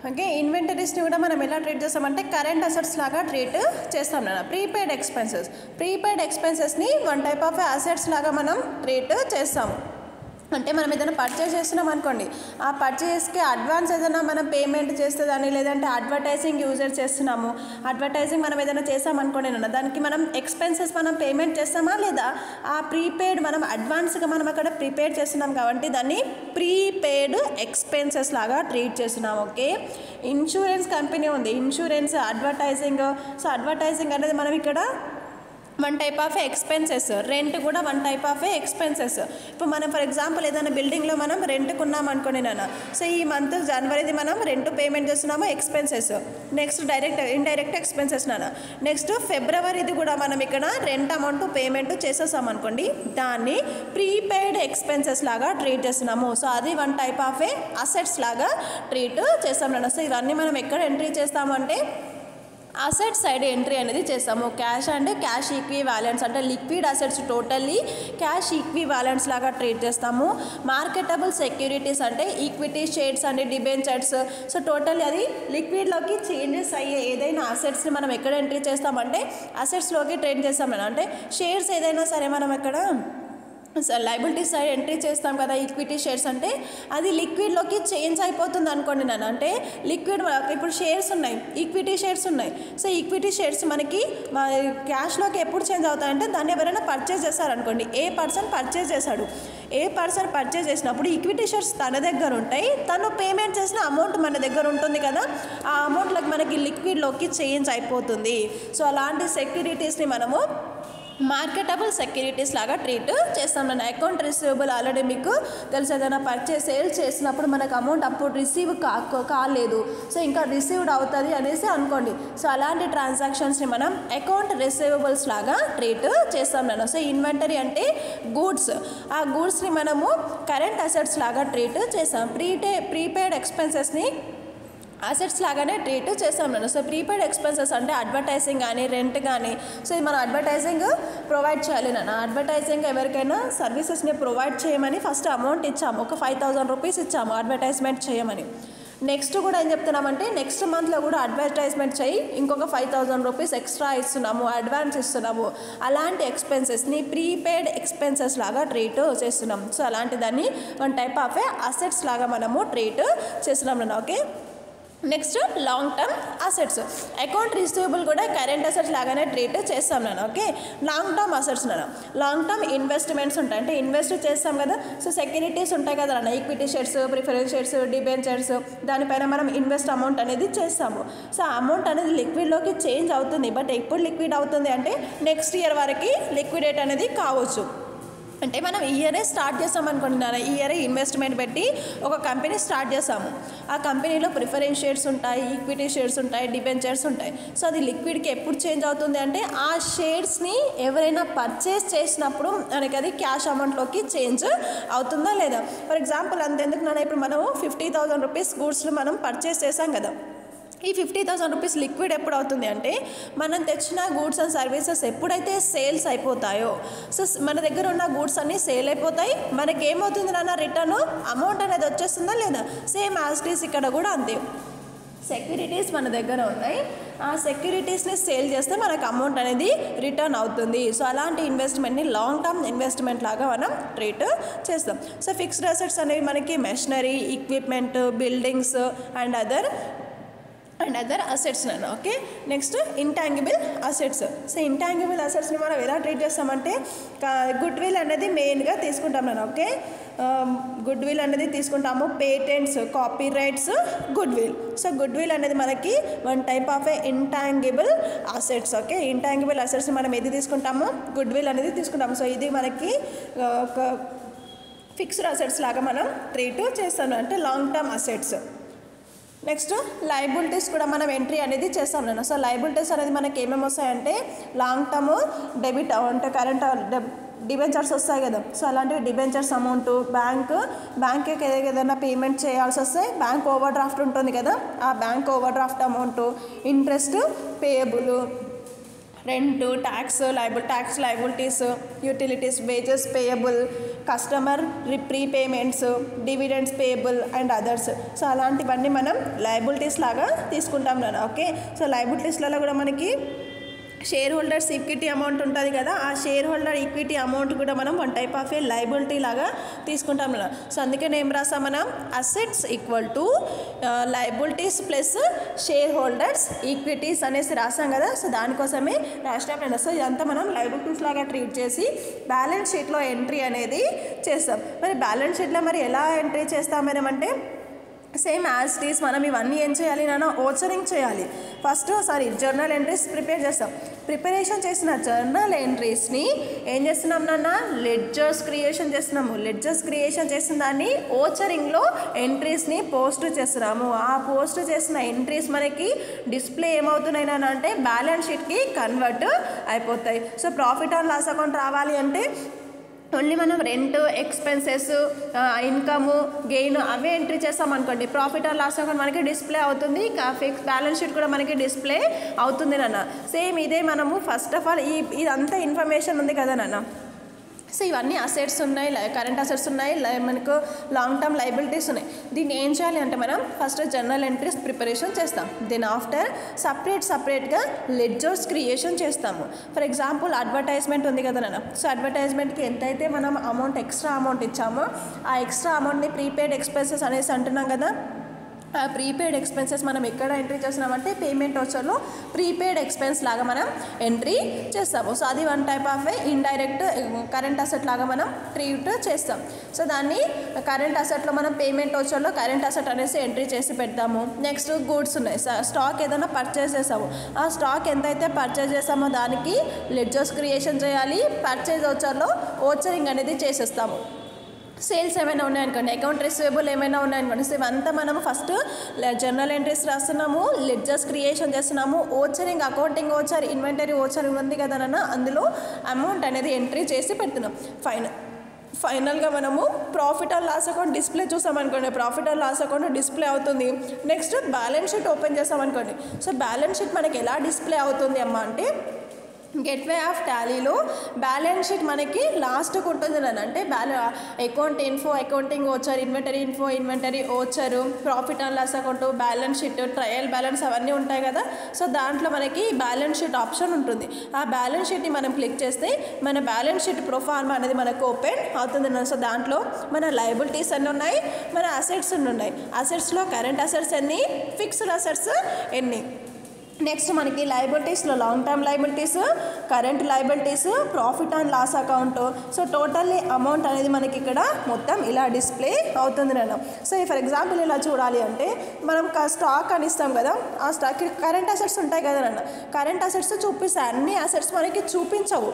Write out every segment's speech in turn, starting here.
Okay, ఇన్వెంటరీస్ని కూడా మనం ఎలా ట్రీట్ చేస్తామంటే కరెంట్ అసెట్స్ లాగా ట్రీట్ చేస్తాం నాన్న. ప్రీపెయిడ్ ఎక్స్పెన్సెస్ని వన్ టైప్ ఆఫ్ అసెట్స్ లాగా మనం ట్రీట్ చేస్తాము. అంటే మనం ఏదైనా పర్చేస్ చేస్తున్నాం అనుకోండి, ఆ పర్చేస్కి అడ్వాన్స్ ఏదైనా మనం పేమెంట్ చేస్తుందని, లేదంటే అడ్వర్టైజింగ్ యూజర్ చేస్తున్నాము, అడ్వర్టైజింగ్ మనం ఏదైనా చేసామనుకోండి నాన్న, దానికి మనం ఎక్స్పెన్సెస్ మనం పేమెంట్ చేస్తామా లేదా, ఆ ప్రీపెయిడ్ మనం అడ్వాన్స్గా మనం అక్కడ ప్రీపెయిడ్ చేస్తున్నాం కాబట్టి దాన్ని ప్రీపెయిడ్ ఎక్స్పెన్సెస్ లాగా ట్రీట్ చేస్తున్నాం. ఓకే, ఇన్సూరెన్స్ కంపెనీ ఉంది, ఇన్సూరెన్స్, అడ్వర్టైజింగ్. సో అడ్వర్టైజింగ్ అనేది మనం ఇక్కడ one type of expenses, rent కూడా వన్ టైప్ ఆఫ్ ఎక్స్పెన్సెస్. ఇప్పుడు మనం ఫర్ ఎగ్జాంపుల్ ఏదైనా బిల్డింగ్లో మనం రెంట్కు ఉన్నాం అనుకోండి నాన్న, సో ఈ మంత్ జనవరిది మనం రెంట్ పేమెంట్ చేస్తున్నాము, ఎక్స్పెన్సెస్. నెక్స్ట్ ఇండైరెక్ట్ ఎక్స్పెన్సెస్ నాన్న. నెక్స్ట్ ఫిబ్రవరిది కూడా మనం ఇక్కడ రెంట్ అమౌంట్ పేమెంట్ చేసేసాం అనుకోండి, దాన్ని ప్రీపెయిడ్ ఎక్స్పెన్సెస్ లాగా ట్రీట్ చేస్తున్నాము. సో అది వన్ టైప్ ఆఫ్ అసెట్స్ లాగా ట్రీట్ చేస్తాం నాన్న. సో ఇవన్నీ మనం ఎక్కడ ఎంట్రీ చేస్తామంటే అసెట్ సైడ్ ఎంట్రీ అనేది చేస్తాము. క్యాష్ అంటే క్యాష్ ఈక్వివాలెంట్స్, అంటే లిక్విడ్ అసెట్స్ టోటల్లీ క్యాష్ ఈక్వివాలెంట్స్ లాగా ట్రీట్ చేస్తాము. మార్కెటబుల్ సెక్యూరిటీస్ అంటే equity shares and debentures. So totally అది లిక్విడ్లోకి చేంజెస్ అయ్యే ఏదైనా అసెట్స్ని మనం ఎక్కడ ఎంట్రీ చేస్తామంటే అసెట్స్లోకి ట్రేడ్ చేస్తాం. అంటే షేర్స్ ఏదైనా సరే మనం ఎక్కడ లైబిలిటీ సైడ్ ఎంట్రీ చేస్తాం కదా, ఈక్విటీ షేర్స్ అంటే అది లిక్విడ్లోకి చేంజ్ అయిపోతుంది అనుకోండి నాన్న. అంటే లిక్విడ్ ఇప్పుడు షేర్స్ ఉన్నాయి, ఈక్విటీ షేర్స్ ఉన్నాయి. సో ఈక్విటీ షేర్స్ మనకి క్యాష్లోకి ఎప్పుడు చేంజ్ అవుతాయంటే దాన్ని ఎవరైనా పర్చేజ్ చేస్తారనుకోండి, ఏ పర్సన్ పర్చేజ్ చేశాడు, ఏ పర్సన్ పర్చేజ్ చేసినప్పుడు ఈక్విటీ షేర్స్ తన దగ్గర ఉంటాయి, తను పేమెంట్ చేసిన అమౌంట్ మన దగ్గర ఉంటుంది కదా, ఆ అమౌంట్లోకి మనకి లిక్విడ్లోకి చేంజ్ అయిపోతుంది. సో అలాంటి సెక్యూరిటీస్ని మనము మార్కెటబుల్ సెక్యూరిటీస్ లాగా ట్రీట్ చేస్తాం. మన అకౌంట్ రిసీవబుల్ ఆల్రెడీ మీకు తెలుసు, ఏదైనా సేల్ చేసినప్పుడు మనకు అమౌంట్ అప్పుడు రిసీవ్ కాలేదు, సో ఇంకా రిసీవ్డ్ అవుతుంది అనేసి అనుకోండి. సో అలాంటి ట్రాన్సాక్షన్స్ని మనం అకౌంట్ రిసీవబుల్స్ లాగా ట్రీట్ చేస్తాం నేను. సో ఇన్వెంటరీ అంటే గూడ్స్, ఆ గూడ్స్ని మనము కరెంట్ అసెట్స్ లాగా ట్రీట్ చేస్తాం. ప్రీపెయిడ్ ఎక్స్పెన్సెస్ని అసెట్స్ లాగానే ట్రీట్ చేస్తాం నేను. సో ప్రీపెయిడ్ ఎక్స్పెన్సెస్ అంటే అడ్వర్టైజింగ్ కానీ రెంట్ కానీ, సో ఇది మనం అడ్వర్టైజింగ్ ప్రొవైడ్ చేయాలి నాన్న. అడ్వర్టైజింగ్ ఎవరికైనా సర్వీసెస్ని ప్రొవైడ్ చేయమని ఫస్ట్ అమౌంట్ ఇచ్చాము, ఒక 5,000 రూపీస్ ఇచ్చాము అడ్వర్టైజ్మెంట్ చేయమని. నెక్స్ట్ కూడా ఏం చెప్తున్నామంటే నెక్స్ట్ మంత్లో కూడా అడ్వర్టైజ్మెంట్ చేయి, ఇంకొక 5,000 రూపీస్ ఎక్స్ట్రా ఇస్తున్నాము, అడ్వాన్స్ ఇస్తున్నాము. అలాంటి ఎక్స్పెన్సెస్ని ప్రీపెయిడ్ ఎక్స్పెన్సెస్ లాగా ట్రీట్ చేస్తున్నాం. సో అలాంటి దాన్ని వన్ టైప్ ఆఫ్ అసెట్స్ లాగా మనము ట్రీట్ చేస్తున్నాం నాన్న. Okay, next long term assets, account receivable కూడా కరెంట్ అసెట్స్ లాగానే ట్రీట్ చేస్తాం నేను. ఓకే, లాంగ్ టర్మ్ అసెట్స్ నేను, లాంగ్ టర్మ్ ఇన్వెస్ట్మెంట్స్ ఉంటాయి, అంటే ఇన్వెస్ట్ చేస్తాం కదా, సో సెక్యూరిటీస్ ఉంటాయి కదా అన్న, equity shares, preference shares, debentures, దానిపైన మనం ఇన్వెస్ట్ అమౌంట్ అనేది చేస్తాము. సో ఆ అమౌంట్ అనేది లిక్విడ్లోకి చేంజ్ అవుతుంది, బట్ ఎప్పుడు లిక్విడ్ అవుతుంది అంటే నెక్స్ట్ ఇయర్ వరకు లిక్విడేట్ అనేది కావచ్చు. అంటే మనం ఈ ఇయరే స్టార్ట్ చేస్తాం అనుకుంటున్నారా, ఈ ఇయరే ఇన్వెస్ట్మెంట్ పెట్టి ఒక కంపెనీ స్టార్ట్ చేస్తాము, ఆ కంపెనీలో ప్రిఫరెన్స్ షేర్స్ ఉంటాయి, ఈక్విటీ షేర్స్ ఉంటాయి, డిబెంచర్స్ ఉంటాయి. సో అది లిక్విడ్కి ఎప్పుడు చేంజ్ అవుతుంది అంటే ఆ షేర్స్ని ఎవరైనా పర్చేస్ చేసినప్పుడు మనకి అది క్యాష్ అమౌంట్లోకి చేంజ్ అవుతుందా లేదా. ఫర్ ఎగ్జాంపుల్ అంతెందుకు నాన్న, ఇప్పుడు మనం 50,000 రూపీస్ గూడ్స్లో మనం పర్చేస్ చేసాం కదా, ఈ 50,000 రూపీస్ లిక్విడ్ ఎప్పుడు అవుతుంది అంటే మనం తెచ్చిన గూడ్స్ అండ్ సర్వీసెస్ ఎప్పుడైతే సేల్స్ అయిపోతాయో, సో మన దగ్గర ఉన్న గూడ్స్ అన్నీ సేల్ అయిపోతాయి, మనకి ఏమవుతుంది నాన్న, రిటర్న్ అమౌంట్ అనేది వచ్చేస్తుందా లేదా. సేమ్ యాజ్ ఇట్ ఈస్ ఇక్కడ కూడా అంతే, సెక్యూరిటీస్ మన దగ్గర ఉన్నాయి, ఆ సెక్యూరిటీస్ని సేల్ చేస్తే మనకు అమౌంట్ అనేది రిటర్న్ అవుతుంది. సో అలాంటి ఇన్వెస్ట్మెంట్ని లాంగ్ టర్మ్ ఇన్వెస్ట్మెంట్ లాగా మనం ట్రీట్ చేస్తాం. సో ఫిక్స్డ్ అసెట్స్ అనేవి మనకి machinery, equipment, buildings and other assets నాన్న. Okay, next intangible assets. So intangible అసెట్స్ని మనం ఎలా ట్రీట్ చేస్తామంటే గుడ్ విల్ అనేది మెయిన్గా తీసుకుంటాం నాన్న. ఓకే, గుడ్ విల్ అనేది తీసుకుంటాము, patents, copyrights, goodwill. So goodwill అనేది మనకి one type of intangible assets. Okay, intangible assets మనం ఏది తీసుకుంటాము, గుడ్ విల్ అనేది తీసుకుంటాము. సో ఇది మనకి ఒక ఫిక్స్డ్ అసెట్స్ లాగా మనం ట్రీట్ చేస్తాము, అంటే long term assets. Next liabilities కూడా మనం ఎంట్రీ అనేది చేస్తాం నేను. సో లయబిలిటీస్ అనేది మనకి ఏమేమి వస్తాయంటే లాంగ్ టర్మ్ డెబిట్ అంటే కరెంట్ డిబెంచర్స్ వస్తాయి కదా, సో అలాంటివి డిబెంచర్స్ అమౌంట్, బ్యాంక్కి ఏదైనా పేమెంట్ చేయాల్సి వస్తే బ్యాంక్ ఓవర్ డ్రాఫ్ట్ ఉంటుంది కదా, ఆ bank overdraft amount, interest payable, rent, tax liabilities, utilities, wages payable, customer prepayments, dividends payable and others. So అలాంటివన్నీ మనం లయబిలిటీస్ లాగా తీసుకుంటాం కదా. ఓకే, సో లయబిలిటీస్లలో కూడా మనకి షేర్ హోల్డర్స్ ఈక్విటీ అమౌంట్ ఉంటుంది కదా, ఆ షేర్ హోల్డర్ ఈక్విటీ అమౌంట్ కూడా మనం one type of A liability లాగా తీసుకుంటాం కదా. సో అందుకని ఏం రాస్తాం మనం, assets equal to liabilities plus share holders equities అనేసి రాస్తాం కదా. సో దానికోసమే రాష్ట్రం నేను. సో ఇదంతా మనం లయబిలిటీస్ లాగా ట్రీట్ చేసి బ్యాలెన్స్ షీట్లో ఎంట్రీ అనేది చేస్తాం. మరి బ్యాలెన్స్ షీట్లో మరి ఎలా ఎంట్రీ చేస్తాం మనమంటే సేమ్ యాజ్ ఇట్ ఈస్ మనం ఇవన్నీ ఏం చేయాలి నాన్న, ఓచరింగ్ చేయాలి. ఫస్ట్ జర్నల్ ఎంట్రీస్ ప్రిపేర్ చేస్తాం. ప్రిపరేషన్ చేసిన జర్నల్ ఎంట్రీస్ని ఏం చేస్తున్నాం నాన్న, లెడ్జర్స్ క్రియేషన్ చేస్తున్నాము. లెడ్జర్స్ క్రియేషన్ చేసిన దాన్ని ఓచరింగ్లో ఎంట్రీస్ని పోస్ట్ చేస్తున్నాము. ఆ పోస్ట్ చేసిన ఎంట్రీస్ మనకి డిస్ప్లే ఏమవుతున్నాయి నాన్న అంటే బ్యాలెన్స్ షీట్కి కన్వర్ట్ అయిపోతాయి. So profit and loss account రావాలి అంటే ఓన్లీ మనం రెంట్, ఎక్స్పెన్సెస్, ఇన్కము, గెయిన్ అవే ఎంట్రీ చేస్తాం అనుకోండి, ప్రాఫిట్ అండ్ లాస్ అకౌంట్ మనకి డిస్ప్లే అవుతుంది. ఫిక్స్ బ్యాలెన్స్ షీట్ కూడా మనకి డిస్ప్లే అవుతుంది నాన్న. సేమ్ ఇదే మనము ఫస్ట్ ఆఫ్ ఆల్ ఇదంతా ఇన్ఫర్మేషన్ ఉంది కదా నాన్న. సో ఇవన్నీ అసెట్స్ ఉన్నాయి, కరెంట్ అసెట్స్ ఉన్నాయి, మనకు లాంగ్ టర్మ్ లయబిలిటీస్ ఉన్నాయి. దీన్ని ఏం చేయాలి అంటే మనం ఫస్ట్ జర్నల్ ఎంట్రీస్ ప్రిపరేషన్ చేస్తాం. దెన్ ఆఫ్టర్ సపరేట్గా లెడ్జర్స్ క్రియేషన్ చేస్తాము. ఫర్ ఎగ్జాంపుల్ అడ్వర్టైజ్మెంట్ ఉంది కదా నాన్న. సో అడ్వర్టైజ్మెంట్కి ఎంతైతే మనం ఎక్స్ట్రా అమౌంట్ ఇచ్చామో ఆ ఎక్స్ట్రా అమౌంట్ని ప్రీపెయిడ్ ఎక్స్పెన్సెస్ అనేసి అంటున్నాం కదా. ఆ ప్రీపెయిడ్ ఎక్స్పెన్సెస్ మనం ఎక్కడ ఎంట్రీ చేస్తున్నామంటే పేమెంట్ వచ్చర్లో ప్రీపెయిడ్ ఎక్స్పెన్స్ లాగా మనం ఎంట్రీ చేస్తాము. సో అది one type of indirect current asset లాగా మనం ట్రీట్ చేస్తాం. సో దాన్ని కరెంట్ అసెట్లో మనం పేమెంట్ వచ్చర్లో కరెంట్ అసెట్ అనేసి ఎంట్రీ చేసి పెడతాము. నెక్స్ట్ గూడ్స్ ఉన్నాయి, స్టాక్ ఏదైనా పర్చేస్ చేస్తాము. ఆ స్టాక్ ఎంతైతే పర్చేస్ చేస్తామో దానికి లెడ్జర్స్ క్రియేషన్ చేయాలి. పర్చేస్ వచ్చర్లో ఓచరింగ్ అనేది చేసేస్తాము. సేల్స్ ఏమైనా ఉన్నాయనుకోండి, అకౌంట్ రిసీవబుల్ ఏమైనా ఉన్నాయనుకోండి, సో ఇవంతా మనము ఫస్ట్ జర్నల్ ఎంట్రీస్ రాస్తున్నాము, లెడ్జర్స్ క్రియేషన్ చేస్తున్నాము, vouchering accounting voucher, inventory voucher ఉంది కదా నాన్న, అందులో అమౌంట్ అనేది ఎంట్రీ చేసి పెడుతున్నాం. ఫైనల్గా మనము profit and loss account display చూసామనుకోండి, profit and loss account display అవుతుంది. నెక్స్ట్ బ్యాలెన్స్ షీట్ ఓపెన్ చేసామనుకోండి. సో బ్యాలెన్స్ షీట్ మనకి ఎలా డిస్ప్లే అవుతుంది అమ్మ అంటే గెట్వే ఆఫ్ టాలీలో బ్యాలెన్స్ షీట్ మనకి లాస్ట్కి ఉంటుంది అని అంటే account info, accounting voucher, inventory info, inventory voucher, profit and loss account, balance sheet, trial balance అవన్నీ ఉంటాయి కదా. సో దాంట్లో మనకి బ్యాలెన్స్ షీట్ ఆప్షన్ ఉంటుంది. ఆ బ్యాలెన్స్ షీట్ని మనం క్లిక్ చేస్తే మన బ్యాలెన్స్ షీట్ ప్రొఫార్మా అనేది మనకు ఓపెన్ అవుతుంది. సో దాంట్లో మన లయబిలిటీస్ అన్నీ ఉన్నాయి, మన అసెట్స్ ఉన్నాయి. అసెట్స్లో కరెంట్ అసెట్స్ ఎన్ని, ఫిక్స్డ్ అసెట్స్ ఎన్ని. నెక్స్ట్ మనకి లయబిలిటీస్లో long term liabilities, current liabilities, profit and loss account. So totally amount అనేది మనకి ఇక్కడ మొత్తం ఇలా డిస్ప్లే అవుతుంది నేను. సో ఫర్ ఎగ్జాంపుల్ ఇలా చూడాలి అంటే మనం స్టాక్ అని ఇస్తాం కదా, ఆ స్టాక్ కరెంట్ అసెట్స్ ఉంటాయి కదా నాన్న, కరెంట్ అసెట్స్ చూపిస్తాయి. అన్ని అసెట్స్ మనకి చూపించవు.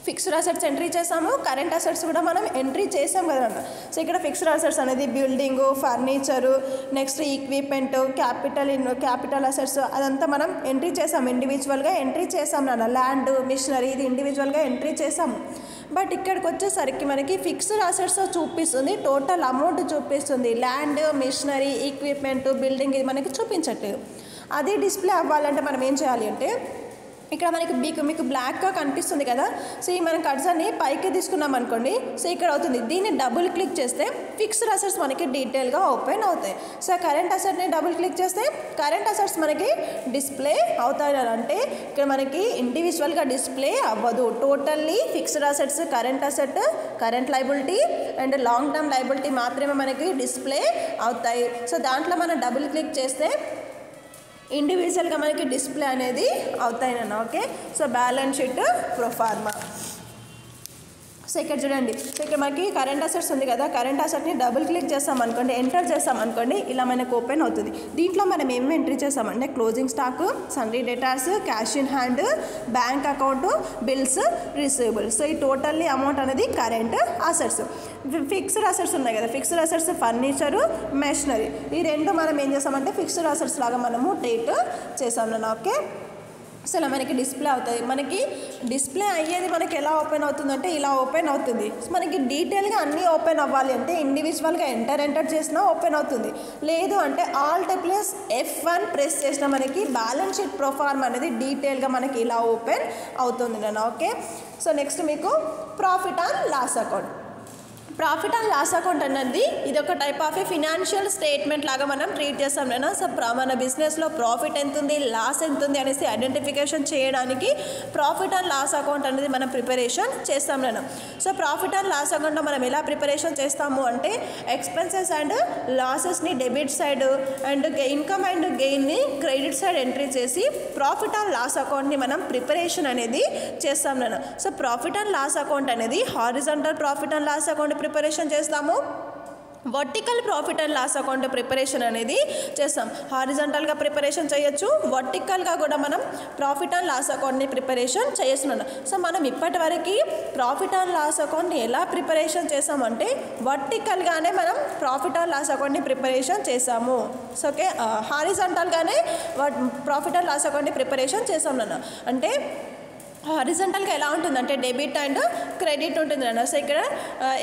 ఫిక్స్డ్ అసెట్స్ ఎంట్రీ చేసాము, కరెంట్ అసెట్స్ కూడా మనం ఎంట్రీ చేసాం కదన్న. సో ఇక్కడ ఫిక్స్డ్ అసెట్స్ అనేది building, furniture, next equipment, capital assets అదంతా మనం ఎంట్రీ చేసాం, ఇండివిజువల్గా ఎంట్రీ చేసాం నాన్న. ల్యాండ్, మిషనరీ ఇది ఇండివిజువల్గా ఎంట్రీ చేసాము. బట్ ఇక్కడికి వచ్చేసరికి మనకి ఫిక్స్డ్ అసెట్స్ చూపిస్తుంది, టోటల్ అమౌంట్ చూపిస్తుంది. ల్యాండ్, మిషనరీ, ఈక్విప్మెంట్, బిల్డింగ్ ఇది మనకి చూపించట్లేదు. అది డిస్ప్లే అవ్వాలంటే మనం ఏం చేయాలి అంటే ఇక్కడ మనకి మీకు బ్లాక్గా కనిపిస్తుంది కదా. సో ఈ మనం కర్సర్ని పైకి తీసుకున్నాం అనుకోండి, సో ఇక్కడ అవుతుంది. దీన్ని డబుల్ క్లిక్ చేస్తే ఫిక్స్డ్ అసెట్స్ మనకి డీటెయిల్గా ఓపెన్ అవుతాయి. సో కరెంట్ అసెట్ని డబుల్ క్లిక్ చేస్తే కరెంట్ అసెట్స్ మనకి డిస్ప్లే అవుతాయి. అంటే ఇక్కడ మనకి ఇండివిజువల్గా డిస్ప్లే అవ్వదు. Totally fixed assets, current asset, current liability and long term liability మాత్రమే మనకి డిస్ప్లే అవుతాయి. సో దాంట్లో మనం డబుల్ క్లిక్ చేస్తే ఇండివిజువల్గా మనకి డిస్ప్లే అనేది అవుతాయి నాన్న. Okay, so balance sheet proforma. So ఇక్కడ చూడండి, సో ఇక్కడ మనకి కరెంట్ అసెట్స్ ఉంది కదా, కరెంట్ అసెట్ని డబుల్ క్లిక్ చేస్తాం అనుకోండి, ఎంటర్ చేస్తాం అనుకోండి, ఇలా మనకు ఓపెన్ అవుతుంది. దీంట్లో మనం ఏమేమి ఎంట్రీ చేస్తామంటే closing stock, సన్రీ datas, cash in hand, bank account, bills, receivable. So ఈ టోటల్లీ అమౌంట్ అనేది కరెంట్ అసెట్స్. ఫిక్స్డ్ అసెట్స్ ఉన్నాయి కదా, ఫిక్స్డ్ అసెట్స్ ఫర్నిచరు, మెషినరీ, ఈ రెండు మనం ఏం చేస్తామంటే ఫిక్స్డ్ అసెట్స్ లాగా మనము ట్రీట్ చేసాం నాన్న. ఓకే, సో ఇలా మనకి డిస్ప్లే అవుతుంది. మనకి డిస్ప్లే అయ్యేది మనకి ఎలా ఓపెన్ అవుతుందంటే ఇలా ఓపెన్ అవుతుంది. మనకి డీటెయిల్గా అన్నీ ఓపెన్ అవ్వాలి అంటే ఇండివిజువల్గా ఎంటర్ చేసినా ఓపెన్ అవుతుంది. లేదు అంటే ఆల్ట్ ప్లస్ F1 ప్రెస్ చేసినా మనకి బ్యాలెన్స్ షీట్ ప్రొఫార్మ్ అనేది డీటెయిల్గా మనకి ఇలా ఓపెన్ అవుతుంది నాన్న. ఓకే, సో నెక్స్ట్ మీకు profit and loss account. Profit and loss account అన్నది ఇది ఒక type of a financial statement లాగా మనం ట్రీట్ చేస్తాం నేను. సో మన బిజినెస్లో ప్రాఫిట్ ఎంత ఉంది, లాస్ ఎంత ఉంది అనేసి ఐడెంటిఫికేషన్ చేయడానికి ప్రాఫిట్ అండ్ లాస్ అకౌంట్ అనేది మనం ప్రిపరేషన్ చేస్తాం నేను. సో ప్రాఫిట్ అండ్ లాస్ అకౌంట్లో మనం ఎలా ప్రిపరేషన్ చేస్తాము అంటే ఎక్స్పెన్సెస్ అండ్ లాసెస్ని debit side and income and గెయిన్ని క్రెడిట్ సైడ్ ఎంట్రీ చేసి ప్రాఫిట్ అండ్ లాస్ అకౌంట్ని మనం ప్రిపరేషన్ అనేది చేస్తాం నేను. So profit and loss account అనేది horizontal profit and loss account preparation చేస్తాము, vertical profit and loss account preparation అనేది చేస్తాం. హారిజాంటల్గా ప్రిపరేషన్ చేయొచ్చు, వర్టికల్గా కూడా మనం ప్రాఫిట్ అండ్ లాస్ అకౌంట్ని ప్రిపరేషన్ చేస్తున్నాం. సో మనం ఇప్పటి వరకు ప్రాఫిట్ అండ్ లాస్ అకౌంట్ని ఎలా ప్రిపరేషన్ చేసామంటే వర్టికల్గానే మనం ప్రాఫిట్ అండ్ లాస్ అకౌంట్ని ప్రిపరేషన్ చేసాము. సో ఓకే, హారిజాంటల్గానే ప్రాఫిట్ అండ్ లాస్ అకౌంట్ని ప్రిపరేషన్ చేసాం నాన్న. అంటే హారిజాంటల్గా ఎలా ఉంటుందంటే డెబిట్ అండ్ క్రెడిట్ ఉంటుంది అన్న. సో ఇక్కడ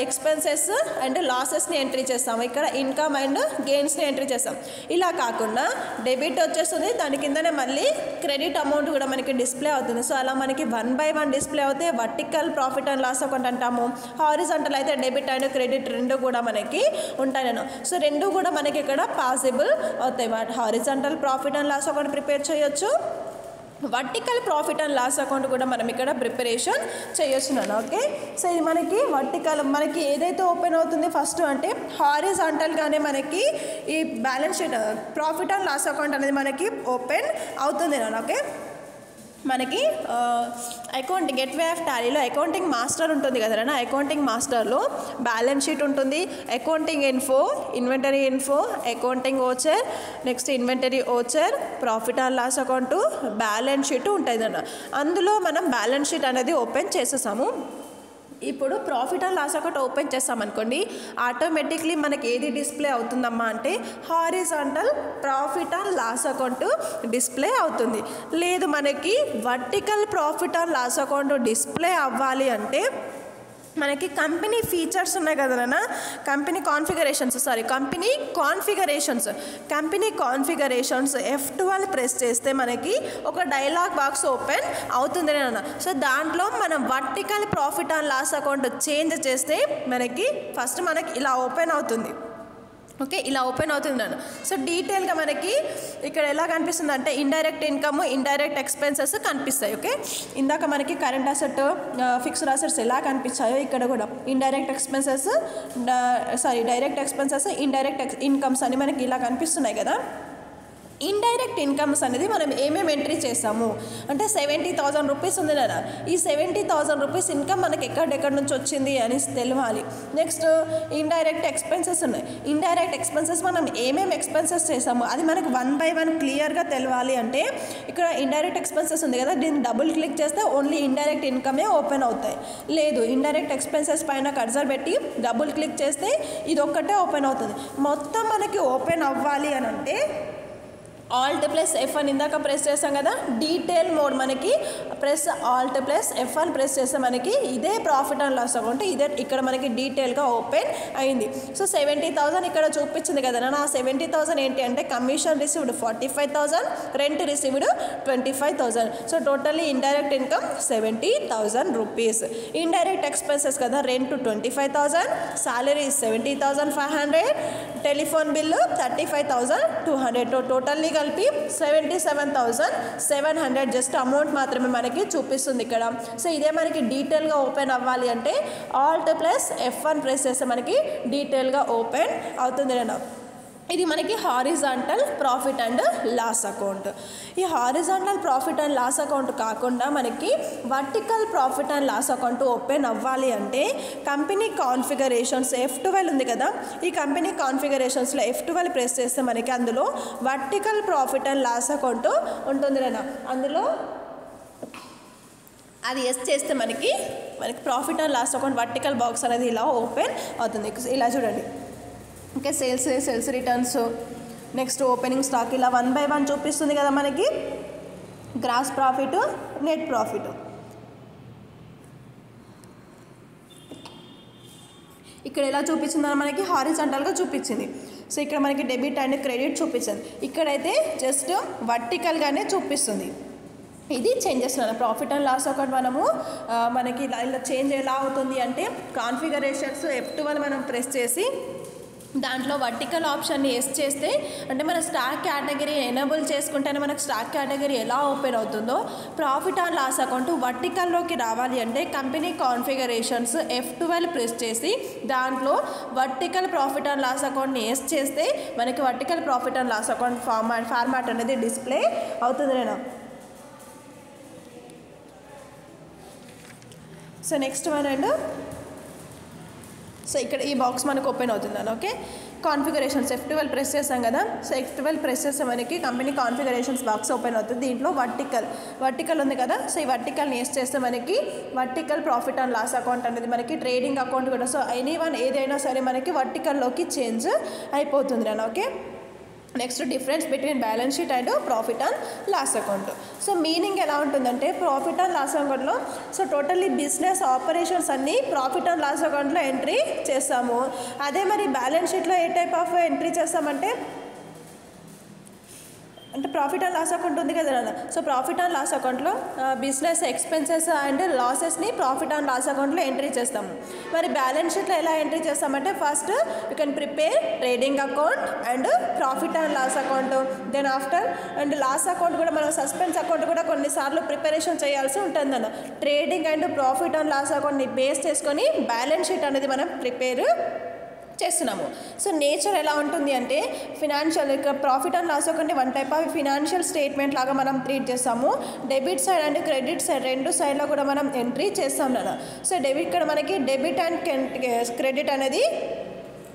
ఎక్స్పెన్సెస్ అండ్ లాసెస్ని ఎంట్రీ చేస్తాము, ఇక్కడ ఇన్కమ్ అండ్ గెయిన్స్ని ఎంట్రీ చేస్తాం. ఇలా కాకుండా డెబిట్ వచ్చేస్తుంది, దాని కిందనే మళ్ళీ క్రెడిట్ అమౌంట్ కూడా మనకి డిస్ప్లే అవుతుంది. సో అలా మనకి 1 by 1 డిస్ప్లే అవుతే vertical profit and loss account అంటాము. హారిజాంటల్ అయితే డెబిట్ అండ్ క్రెడిట్ రెండు కూడా మనకి ఉంటాయి నేను. సో రెండు కూడా మనకి ఇక్కడ పాసిబుల్ అవుతాయి. Horizontal profit and loss account prepare చేయొచ్చు, vertical profit and loss account కూడా మనం ఇక్కడ ప్రిపరేషన్ చేయొచ్చున్నాను. ఓకే, సో ఇది మనకి వర్టికల్ మనకి ఏదైతే ఓపెన్ అవుతుంది ఫస్ట్ అంటే హారిజాంటల్గానే మనకి ఈ balance sheet profit and loss account అనేది మనకి ఓపెన్ అవుతుంది నేను. ఓకే, మనకి అకౌంటింగ్ గెట్వే ఆఫ్ టాలీలో అకౌంటింగ్ మాస్టర్ ఉంటుంది కదా అన్న. అకౌంటింగ్ మాస్టర్లో బ్యాలెన్స్ షీట్ ఉంటుంది, accounting info, inventory info, accounting voucher, next inventory voucher, profit and loss account, balance sheet ఉంటుంది అన్న. అందులో మనం బ్యాలెన్స్ షీట్ అనేది ఓపెన్ చేసేసాము. ఇప్పుడు profit and loss account open చేస్తామనుకోండి, ఆటోమేటిక్లీ మనకి ఏది డిస్ప్లే అవుతుందమ్మా అంటే horizontal profit and loss account display అవుతుంది. లేదు మనకి vertical profit and loss account display అవ్వాలి అంటే మనకి కంపెనీ ఫీచర్స్ ఉన్నాయి కదా నాన్న, కంపెనీ కాన్ఫిగరేషన్స్ F12 ప్రెస్ చేస్తే మనకి ఒక డైలాగ్ బాక్స్ ఓపెన్ అవుతుంది నాన్న. సో దాంట్లో మనం vertical profit and loss account change చేస్తే మనకి ఫస్ట్ మనకి ఇలా ఓపెన్ అవుతుంది. ఓకే, ఇలా ఓపెన్ అవుతుంది నాన్న. సో డీటెయిల్గా మనకి ఇక్కడ ఎలా కనిపిస్తుంది అంటే ఇండైరెక్ట్ ఇన్కమ్, ఇండైరెక్ట్ ఎక్స్పెన్సెస్ కనిపిస్తాయి. ఓకే, ఇందాక మనకి కరెంట్ అసెట్, ఫిక్స్డ్ అసెట్స్ ఎలా కనిపించాయో ఇక్కడ కూడా డైరెక్ట్ ఎక్స్పెన్సెస్, ఇండైరెక్ట్ ఇన్కమ్స్ అని మనకి ఇలా కనిపిస్తున్నాయి కదా. ఇండైరెక్ట్ ఇన్కమ్స్ అనేది మనం ఏమేమి ఎంట్రీ చేసాము అంటే 70,000 రూపీస్ ఉంది కదా. ఈ 70,000 రూపీస్ ఇన్కమ్ మనకి ఎక్కడెక్కడి నుంచి వచ్చింది అని తెలియాలి. నెక్స్ట్ ఇండైరెక్ట్ ఎక్స్పెన్సెస్ ఉన్నాయి. ఇండైరెక్ట్ ఎక్స్పెన్సెస్ మనం ఏమేమి ఎక్స్పెన్సెస్ చేసాము అది మనకి 1 by 1 క్లియర్గా తెలియాలి అంటే ఇక్కడ ఇండైరెక్ట్ ఎక్స్పెన్సెస్ ఉంది కదా, దీన్ని డబుల్ క్లిక్ చేస్తే ఓన్లీ ఇండైరెక్ట్ ఇన్కమే ఓపెన్ అవుతాయి. లేదు ఇండైరెక్ట్ ఎక్స్పెన్సెస్ పైన కర్సర్ పెట్టి డబుల్ క్లిక్ చేస్తే ఇది ఒక్కటే ఓపెన్ అవుతుంది. మొత్తం మనకి ఓపెన్ అవ్వాలి అని అంటే Alt+F అని ఇందాక ప్రెస్ చేస్తాం కదా, డీటెయిల్ మోడ్ మనకి ప్రెస్ Alt+F ప్రెస్ చేస్తే మనకి ఇదే ప్రాఫిట్ అండ్ లాస్ అకౌంట్ ఇదే ఇక్కడ మనకి డీటెయిల్గా ఓపెన్ అయింది. సో 70,000 ఇక్కడ చూపించింది కదా నా. 70,000 ఏంటి అంటే commission received 45,000, rent received 25,000. So totally indirect income 70,000 rupees. Indirect expenses కదా, రెంట్ 25,000, సాలరీ 70,500, టెలిఫోన్ బిల్లు 35,200. టోటల్లీ కలిపి 77,700 జస్ట్ అమౌంట్ మాత్రమే మనకి చూపిస్తుంది ఇక్కడ. సో ఇదే మనకి డీటెయిల్గా ఓపెన్ అవ్వాలి అంటే Alt+F1 ప్రెస్ చేస్తే మనకి డీటెయిల్గా ఓపెన్ అవుతుంది నేను. ఇది మనకి horizontal profit and loss account. ఈ horizontal profit and loss account కాకుండా మనకి vertical profit and loss account open అవ్వాలి అంటే కంపెనీ కాన్ఫిగరేషన్స్ F12 ఉంది కదా, ఈ కంపెనీ కాన్ఫిగరేషన్స్లో F12 ప్రెస్ చేస్తే మనకి అందులో vertical profit and loss account ఉంటుంది కదా. అందులో అది ఎస్ చేస్తే మనకి profit and loss account vertical box అనేది ఇలా ఓపెన్ అవుతుంది. ఇలా చూడండి. Okay, sales returns, next opening stock ఇలా 1 by 1 చూపిస్తుంది కదా మనకి. గ్రాస్ ప్రాఫిట్, నెట్ ప్రాఫిట్ ఇక్కడ ఎలా చూపించిందని మనకి హారిజాంటల్గా చూపించింది. సో ఇక్కడ మనకి డెబిట్ అండ్ క్రెడిట్ చూపించింది, ఇక్కడైతే జస్ట్ వర్టికల్గానే చూపిస్తుంది. ఇది చేంజ్ చేస్తున్నాను. ప్రాఫిట్ అండ్ లాస్ అకౌంట్ మనకి ఇలా చేంజ్ ఎలా అవుతుంది అంటే కాన్ఫిగరేషన్స్ F12 మనం ప్రెస్ చేసి దాంట్లో వర్టికల్ ఆప్షన్ని ఎస్ చేస్తే అంటే మన స్టాక్ కేటగిరీ ఎనేబుల్ చేసుకుంటేనే మనకు స్టాక్ కేటగిరీ ఎలా ఓపెన్ అవుతుందో ప్రాఫిట్ అండ్ లాస్ అకౌంట్ వర్టికల్లోకి రావాలి అంటే కంపెనీ కాన్ఫిగరేషన్స్ F12 ప్రెస్ చేసి దాంట్లో వర్టికల్ ప్రాఫిట్ అండ్ లాస్ అకౌంట్ని ఎస్ చేస్తే మనకి vertical profit and loss account format అనేది డిస్ప్లే అవుతుంది. నేను so next one and so ఇక్కడ ఈ బాక్స్ మనకు ఓపెన్ అవుతుందని ఓకే. కాన్ఫిగరేషన్స్ F12 ప్రెస్ చేసాం కదా. సో F12 ప్రెస్ చేస్తే మనకి కంపెనీ కాన్ఫిగరేషన్స్ బాక్స్ ఓపెన్ అవుతుంది. దీంట్లో వర్టికల్ ఉంది కదా. సో ఈ వర్టికల్ని యూస్ చేస్తే మనకి vertical profit and loss account అనేది మనకి ట్రేడింగ్ అకౌంట్ కూడా సో ఏదైనా సరే మనకి వర్టికల్లోకి చేంజ్ అయిపోతుంది నేను okay. Next difference between balance sheet and profit and loss account. So meaning ఎలా ఉంటుందంటే ప్రాఫిట్ అండ్ లాస్ అకౌంట్లో సో టోటల్లీ బిజినెస్ ఆపరేషన్స్ అన్నీ ప్రాఫిట్ అండ్ లాస్ అకౌంట్లో ఎంట్రీ చేస్తాము. అదే మరి బ్యాలెన్స్ షీట్లో ఏ టైప్ ఆఫ్ ఎంట్రీ చేస్తామంటే ప్రాఫిట్ అండ్ లాస్ అకౌంట్ ఉంది కదా నాన్న. సో ప్రాఫిట్ అండ్ లాస్ అకౌంట్లో బిజినెస్ ఎక్స్పెన్సెస్ అండ్ లాసెస్ని ప్రాఫిట్ అండ్ లాస్ అకౌంట్లో ఎంట్రీ చేస్తాము. మరి బ్యాలెన్స్ షీట్లో ఎలా ఎంట్రీ చేస్తామంటే first you can prepare trading account and profit and loss account. Then after and loss account కూడా మనం సస్పెన్స్ అకౌంట్ కూడా కొన్నిసార్లు ప్రిపరేషన్ చేయాల్సి ఉంటుంది అన్న. Trading and profit and loss అకౌంట్ని బేస్ చేసుకొని బ్యాలెన్స్ షీట్ అనేది మనం ప్రిపేర్ చేస్తున్నాము. సో నేచర్ ఎలా ఉంటుంది అంటే financial profit and loss account one type of financial statement లాగా మనం ట్రీట్ చేస్తాము. Debit side and credit side రెండు సైడ్లో కూడా మనం ఎంట్రీ చేస్తాం నాన్న. సో ఇక్కడ మనకి డెబిట్ అండ్ క్రెడిట్ అనేది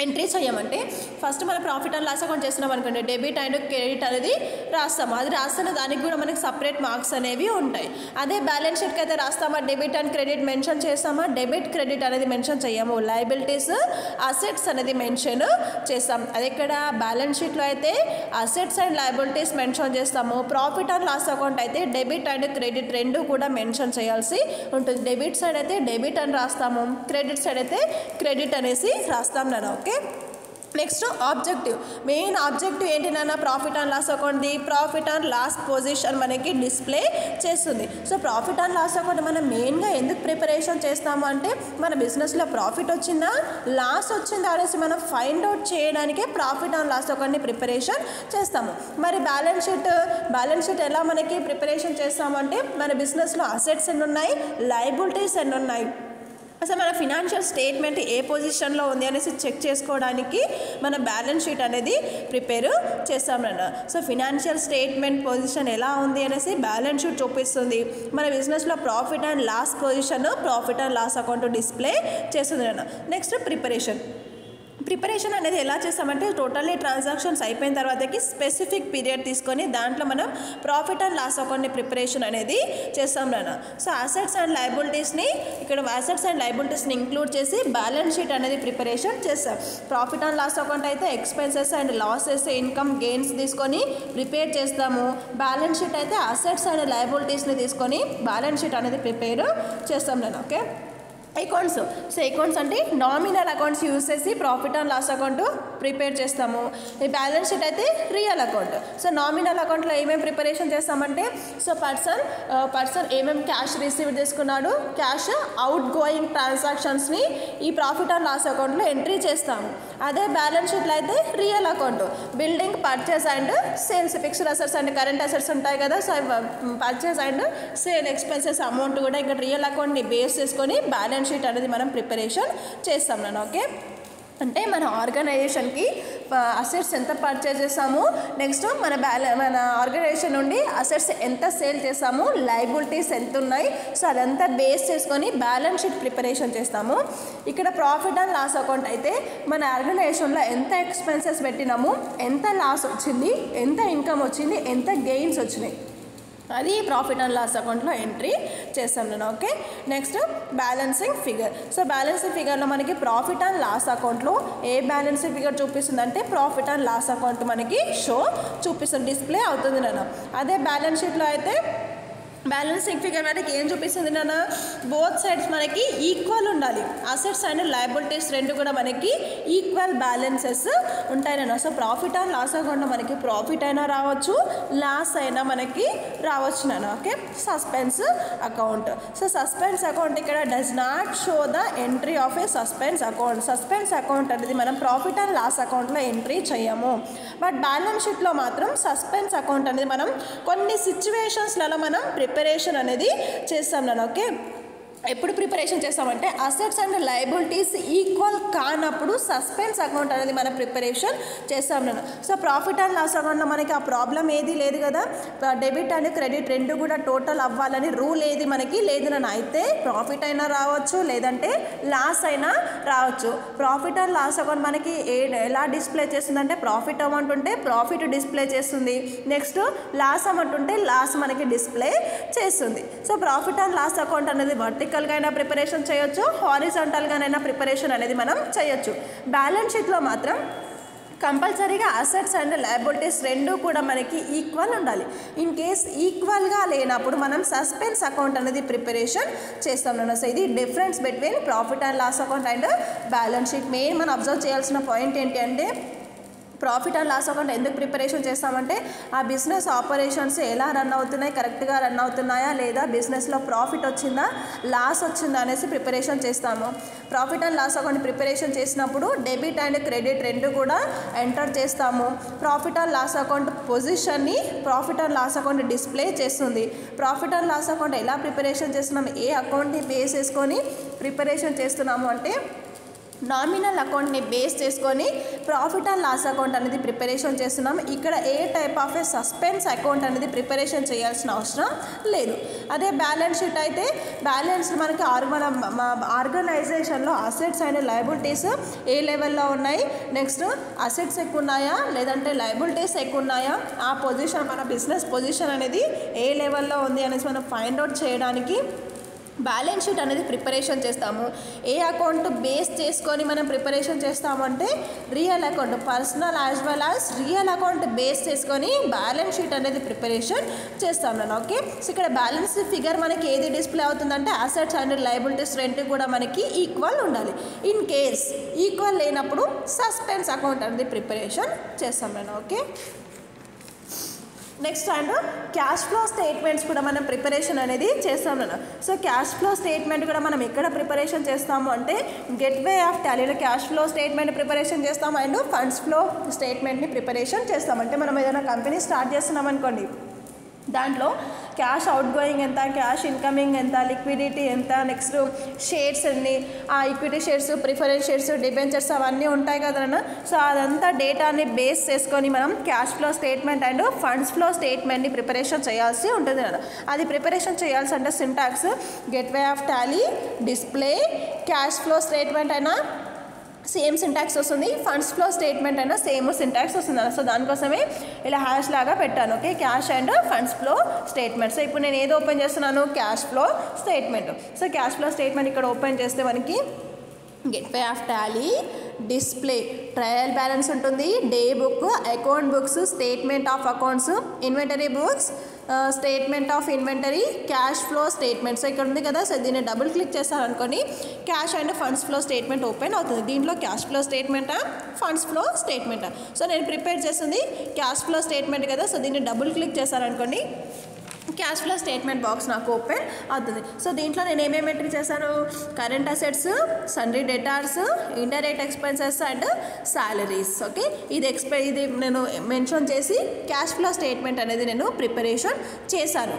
ఎంట్రీ చేయమంటే ఫస్ట్ మనం ప్రాఫిట్ అండ్ లాస్ అకౌంట్ చేస్తున్నాం అనుకోండి డెబిట్ అండ్ క్రెడిట్ అనేది రాస్తాము. అది రాస్తున్న దానికి కూడా మనకి సపరేట్ మార్క్స్ అనేవి ఉంటాయి. అదే బ్యాలెన్స్ షీట్కి అయితే రాస్తామా డెబిట్ అండ్ క్రెడిట్ మెన్షన్ చేస్తామా డెబిట్ క్రెడిట్ అనేది మెన్షన్ చేయము. లయబిలిటీస్ అసెట్స్ అనేది మెన్షన్ చేస్తాం. అది ఇక్కడ బ్యాలెన్స్ షీట్లో అయితే అసెట్స్ అండ్ లయబిలిటీస్ మెన్షన్ చేస్తాము. ప్రాఫిట్ అండ్ లాస్ అకౌంట్ అయితే డెబిట్ అండ్ క్రెడిట్ రెండు కూడా మెన్షన్ చేయాల్సి ఉంటుంది. డెబిట్ సైడ్ అయితే డెబిట్ అని రాస్తాము, క్రెడిట్ సైడ్ అయితే క్రెడిట్ అనేసి రాస్తాం నేను okay. Next objective. Main objective ఏంటి నాన్న ప్రాఫిట్ అండ్ లాస్ అకౌంట్ది ప్రాఫిట్ అండ్ లాస్ పొజిషన్ మనకి డిస్ప్లే చేస్తుంది. So profit and loss account మనం మెయిన్గా ఎందుకు ప్రిపరేషన్ చేస్తాము అంటే మన బిజినెస్లో ప్రాఫిట్ వచ్చిందా లాస్ వచ్చిందా అనేసి మనం ఫైండ్ అవుట్ చేయడానికే ప్రాఫిట్ అండ్ లాస్ అకౌంట్ని ప్రిపరేషన్ చేస్తాము. మరి బ్యాలెన్స్ షీట్ ఎలా మనకి ప్రిపరేషన్ చేస్తామంటే మన బిజినెస్లో అసెట్స్ ఎన్ని ఉన్నాయి లయబిలిటీస్ ఎన్ని ఉన్నాయి అసలు మన ఫినాన్షియల్ స్టేట్మెంట్ ఏ పొజిషన్లో ఉంది అనేసి చెక్ చేసుకోవడానికి మన బ్యాలెన్స్ షీట్ అనేది ప్రిపేర్ చేస్తామన్న. సో ఫినాన్షియల్ స్టేట్మెంట్ పొజిషన్ ఎలా ఉంది అనేసి బ్యాలెన్స్ షీట్ చూపిస్తుంది. మన బిజినెస్లో profit and loss position profit and loss account display చేస్తుంది అన్న. నెక్స్ట్ ప్రిపరేషన్ అనేది ఎలా చేస్తామంటే టోటల్లీ ట్రాన్సాక్షన్స్ అయిపోయిన తర్వాతకి స్పెసిఫిక్ పీరియడ్ తీసుకొని దాంట్లో మనం ప్రాఫిట్ అండ్ లాస్ అకౌంట్ని ప్రిపరేషన్ అనేది చేస్తాం నాన్న. సో అసెట్స్ అండ్ లయబిలిటీస్ని ఇంక్లూడ్ చేసి బ్యాలెన్స్ షీట్ అనేది ప్రిపరేషన్ చేస్తాం. ప్రాఫిట్ అండ్ లాస్ అకౌంట్ అయితే expenses and losses income gains తీసుకొని ప్రిపేర్ చేస్తాము. బ్యాలెన్స్ షీట్ అయితే అసెట్స్ అండ్ లయబిలిటీస్ని తీసుకొని బ్యాలెన్స్ షీట్ అనేది ప్రిపేర్ చేస్తాం నాన్న ఓకే. అకౌంట్స్ అంటే నామినల్ అకౌంట్స్ యూజ్ చేసి profit and loss account prepare చేస్తాము. ఈ బ్యాలెన్స్ షీట్ అయితే రియల్ అకౌంట్. సో నామినల్ అకౌంట్లో ఏమేమి ప్రిపరేషన్ చేస్తామంటే సో పర్సన్ ఏమేమి క్యాష్ రిసీవ్ చేసుకున్నాడు క్యాష్ అవుట్ గోయింగ్ ట్రాన్సాక్షన్స్ని ఈ ప్రాఫిట్ అండ్ లాస్ అకౌంట్లో ఎంట్రీ చేస్తాము. అదే బ్యాలెన్స్ షీట్లో అయితే real account building purchase and sales fixed assets and current assets ఉంటాయి కదా. So purchase and sale expenses amount కూడా ఇక్కడ రియల్ అకౌంట్ని బేస్ చేసుకొని బ్యాలెన్స్ షీట్ అనేది మనం ప్రిపరేషన్ చేస్తాం నేను ఓకే. అంటే మన ఆర్గనైజేషన్కి అసెట్స్ ఎంత పర్చేజ్ చేస్తాము నెక్స్ట్ మన ఆర్గనైజేషన్ నుండి అసెట్స్ ఎంత సేల్ చేస్తాము లయబిలిటీస్ ఎంత ఉన్నాయి సో అదంతా బేస్ చేసుకొని బ్యాలెన్స్ షీట్ ప్రిపరేషన్ చేస్తాము. ఇక్కడ ప్రాఫిట్ అండ్ లాస్ అకౌంట్ అయితే మన ఆర్గనైజేషన్లో ఎంత ఎక్స్పెన్సెస్ పెట్టినాము ఎంత లాస్ వచ్చింది ఎంత ఇన్కమ్ వచ్చింది ఎంత గెయిన్స్ వచ్చినాయి అది ప్రాఫిట్ అండ్ లాస్ అకౌంట్లో ఎంట్రీ చేస్తాం నేను okay. Next balancing figure. So balancing ఫిగర్లో మనకి ప్రాఫిట్ అండ్ లాస్ అకౌంట్లో ఏ బ్యాలెన్సింగ్ ఫిగర్ చూపిస్తుంది అంటే ప్రాఫిట్ అండ్ లాస్ అకౌంట్ మనకి షో చూపిస్తుంది డిస్ప్లే అవుతుంది నేను. అదే బ్యాలెన్స్ షీట్లో అయితే బ్యాలెన్సింగ్ ఫిగర్ మనకి ఏం చూపిస్తుంది నాన్న, బోత్ సైడ్స్ మనకి ఈక్వల్ ఉండాలి. అసెట్స్ అండ్ లయబిలిటీస్ రెండు కూడా మనకి ఈక్వల్ బ్యాలెన్సెస్ ఉంటాయన్న. సో ప్రాఫిట్ అండ్ లాస్ అకౌంట్లో మనకి ప్రాఫిట్ అయినా రావచ్చు, లాస్ అయినా మనకి రావచ్చు నాన్న. Okay, suspense account. So suspense account ఇక్కడ does not show the entry of a suspense account. Suspense account అనేది మనం ప్రాఫిట్ అండ్ లాస్ అకౌంట్లో ఎంట్రీ చేయము. బట్ బ్యాలెన్స్ షీట్లో మాత్రం సస్పెన్స్ అకౌంట్ అనేది మనం కొన్ని సిచ్యువేషన్స్లలో మనం ప్రిపరేషన్ అనేది చేస్తాం నేను. ఓకే, ఎప్పుడు ప్రిపరేషన్ చేస్తామంటే అసెట్స్ అండ్ లయబిలిటీస్ ఈక్వల్ కానప్పుడు సస్పెన్స్ అకౌంట్ అనేది మనం ప్రిపరేషన్ చేస్తాం నేను. సో ప్రాఫిట్ అండ్ లాస్ అకౌంట్లో మనకి ఆ ప్రాబ్లం ఏది లేదు కదా, డెబిట్ అండ్ క్రెడిట్ రెండు కూడా టోటల్ అవ్వాలని రూల్ ఏది మనకి లేదు నన్ను. అయితే ప్రాఫిట్ అయినా రావచ్చు, లేదంటే లాస్ అయినా రావచ్చు. ప్రాఫిట్ అండ్ లాస్ అకౌంట్ మనకి ఎలా డిస్ప్లే చేస్తుందంటే ప్రాఫిట్ అమౌంట్ ఉంటే ప్రాఫిట్ డిస్ప్లే చేస్తుంది, నెక్స్ట్ లాస్ అమౌంట్ ఉంటే లాస్ మనకి డిస్ప్లే చేస్తుంది. So profit and loss account అనేది వర్టికల్గా అయినా ప్రిపరేషన్ చేయొచ్చు, హారిజాంటల్గానైనా ప్రిపరేషన్ అనేది మనం చేయొచ్చు. బ్యాలెన్స్ షీట్లో మాత్రం కంపల్సరీగా అసెట్స్ అండ్ లయబిలిటీస్ రెండు కూడా మనకి ఈక్వల్ ఉండాలి. ఇన్ కేస్ ఈక్వల్గా లేనప్పుడు మనం సస్పెన్స్ అకౌంట్ అనేది ప్రిపరేషన్ చేస్తాం. సో ఇది difference between profit and loss account and balance sheet. Main మనం అబ్జర్వ్ చేయాల్సిన పాయింట్ ఏంటి అంటే ప్రాఫిట్ అండ్ లాస్ అకౌంట్ ఎందుకు ప్రిపరేషన్ చేస్తామంటే ఆ బిజినెస్ ఆపరేషన్స్ ఎలా రన్ అవుతున్నాయి, కరెక్ట్గా రన్ అవుతున్నాయా లేదా, బిజినెస్లో ప్రాఫిట్ వచ్చిందా లాస్ వచ్చిందా అనేసి ప్రిపరేషన్ చేస్తాము. Profit and loss account preparation చేసినప్పుడు డెబిట్ అండ్ క్రెడిట్ రెండు కూడా ఎంటర్ చేస్తాము. ప్రాఫిట్ అండ్ లాస్ అకౌంట్ పొజిషన్ని profit and loss account display చేస్తుంది. ప్రాఫిట్ అండ్ లాస్ అకౌంట్ ఎలా ప్రిపరేషన్ చేస్తున్నాము, ఏ అకౌంట్ని బేస్ చేసుకొని ప్రిపరేషన్ చేస్తున్నాము అంటే నామినల్ అకౌంట్ని బేస్ చేసుకొని ప్రాఫిట్ అండ్ లాస్ అకౌంట్ అనేది ప్రిపరేషన్ చేస్తున్నాం. ఇక్కడ ఏ type of a suspense account అనేది ప్రిపరేషన్ చేయాల్సిన అవసరం లేదు. అదే బ్యాలెన్స్ షీట్ అయితే బ్యాలెన్స్ మనకి ఆర్గనైజేషన్లో అసెట్స్ అండ్ లయబిలిటీస్ ఏ లెవెల్లో ఉన్నాయి, నెక్స్ట్ అసెట్స్ ఎక్కువ ఉన్నాయా లేదంటే లయబిలిటీస్ ఎక్కువ ఉన్నాయా, ఆ పొజిషన్ మన బిజినెస్ పొజిషన్ అనేది ఏ లెవెల్లో ఉంది అనేసి మనం ఫైండ్ అవుట్ చేయడానికి బ్యాలెన్స్ షీట్ అనేది ప్రిపరేషన్ చేస్తాము. ఏ అకౌంట్ బేస్ చేసుకొని మనం ప్రిపరేషన్ చేస్తాము అంటే real account, personal as well as real account base చేసుకొని బ్యాలెన్స్ షీట్ అనేది ప్రిపరేషన్ చేస్తాం నేను. ఓకే, సో ఇక్కడ బ్యాలెన్స్ ఫిగర్ మనకి ఏది డిస్ప్లే అవుతుందంటే అసెట్స్ అండ్ లయబిలిటీస్ రెండు కూడా మనకి ఈక్వల్ ఉండాలి. ఇన్ కేస్ ఈక్వల్ లేనప్పుడు సస్పెన్స్ అకౌంట్ అనేది ప్రిపరేషన్ చేస్తాం నేను. Okay, next and cash flow statements కూడా మనం ప్రిపరేషన్ అనేది చేస్తాం నేను. సో క్యాష్ ఫ్లో స్టేట్మెంట్ కూడా మనం ఎక్కడ ప్రిపరేషన్ చేస్తాము అంటే గేట్వే ఆఫ్ టాలీలో క్యాష్ ఫ్లో స్టేట్మెంట్ ప్రిపరేషన్ చేస్తాము అండ్ ఫండ్స్ ఫ్లో స్టేట్మెంట్ని ప్రిపరేషన్ చేస్తాం. అంటే మనం ఏదైనా కంపెనీ స్టార్ట్ చేస్తున్నాం అనుకోండి, దాంట్లో క్యాష్ అవుట్ గోయింగ్ ఎంత, క్యాష్ ఇన్కమింగ్ ఎంత, లిక్విడిటీ ఎంత, నెక్స్ట్ షేర్స్ ఎన్ని, ఆ equity shares, preference shares, debentures అవన్నీ ఉంటాయి కదన్నా. సో అదంతా డేటాని బేస్ చేసుకొని మనం cash flow statement and funds flow స్టేట్మెంట్ని ప్రిపరేషన్ చేయాల్సి ఉంటుంది కదా. అది ప్రిపరేషన్ చేయాల్సి అంటే syntax gateway of Tally, display, cash flow statement అయినా సేమ్ సింటాక్స్ వస్తుంది, ఫండ్స్ ఫ్లో స్టేట్మెంట్ అయినా సేమ్ సింటాక్స్ వస్తుంది. సో దానికోసమే ఇలా హ్యాష్ లాగా పెట్టాను. Okay, cash and funds flow statement. So ఇప్పుడు నేను ఏది ఓపెన్ చేస్తున్నాను, cash flow statement. So cash flow statement ఇక్కడ ఓపెన్ చేస్తే మనకి gateway of Tally, display, trial balance ఉంటుంది, day book, account books, statement of accounts, inventory books, statement of inventory, cash flow statement. So ఇక్కడ ఉంది కదా, so దీన్ని double click చేస్తారనుకోని cash and funds flow statement open అవుతుంది. దీంట్లో cash flow స్టేట్మెంటా, funds flow స్టేట్మెంటా. సో నేను ప్రిపేర్ చేస్తుంది క్యాష్ ఫ్లో స్టేట్మెంట్ కదా, సో దీన్ని డబుల్ క్లిక్ చేస్తారనుకోండి క్యాష్ ఫ్లో స్టేట్మెంట్ బాక్స్ నాకు ఓపెన్ అవుతుంది. సో దీంట్లో నేను ఏమేమి ఎంట్రీ చేశాను, current assets, sundry debtors, indirect expenses and salaries. Okay, ఇది నేను మెన్షన్ చేసి క్యాష్ ఫ్లో స్టేట్మెంట్ అనేది నేను ప్రిపరేషన్ చేశాను.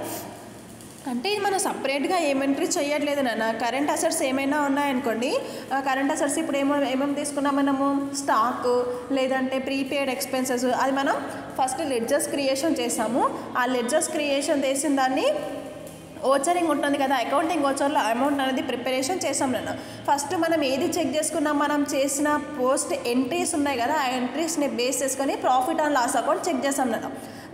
అంటే ఇది మనం సపరేట్గా ఏం ఎంట్రీ చేయట్లేదు నాన్న. కరెంట్ అసెట్స్ ఏమైనా ఉన్నాయనుకోండి, కరెంట్ అసెట్స్ ఇప్పుడు ఏమేమి తీసుకున్నాం మనము, స్టాక్ లేదంటే ప్రీపెయిడ్ ఎక్స్పెన్సెస్, అది మనం ఫస్ట్ లెడ్జర్స్ క్రియేషన్ చేసాము. ఆ లెడ్జర్స్ క్రియేషన్ చేసిన దాన్ని ఓచరింగ్ ఉంటుంది కదా, అకౌంటింగ్ ఓచర్లో అమౌంట్ అనేది ప్రిపరేషన్ చేసాం నేను. ఫస్ట్ మనం ఏది చెక్ చేసుకున్నాం, మనం చేసిన పోస్ట్ ఎంట్రీస్ ఉన్నాయి కదా, ఆ ఎంట్రీస్ని బేస్ చేసుకొని profit and loss account check చేసాం నేను.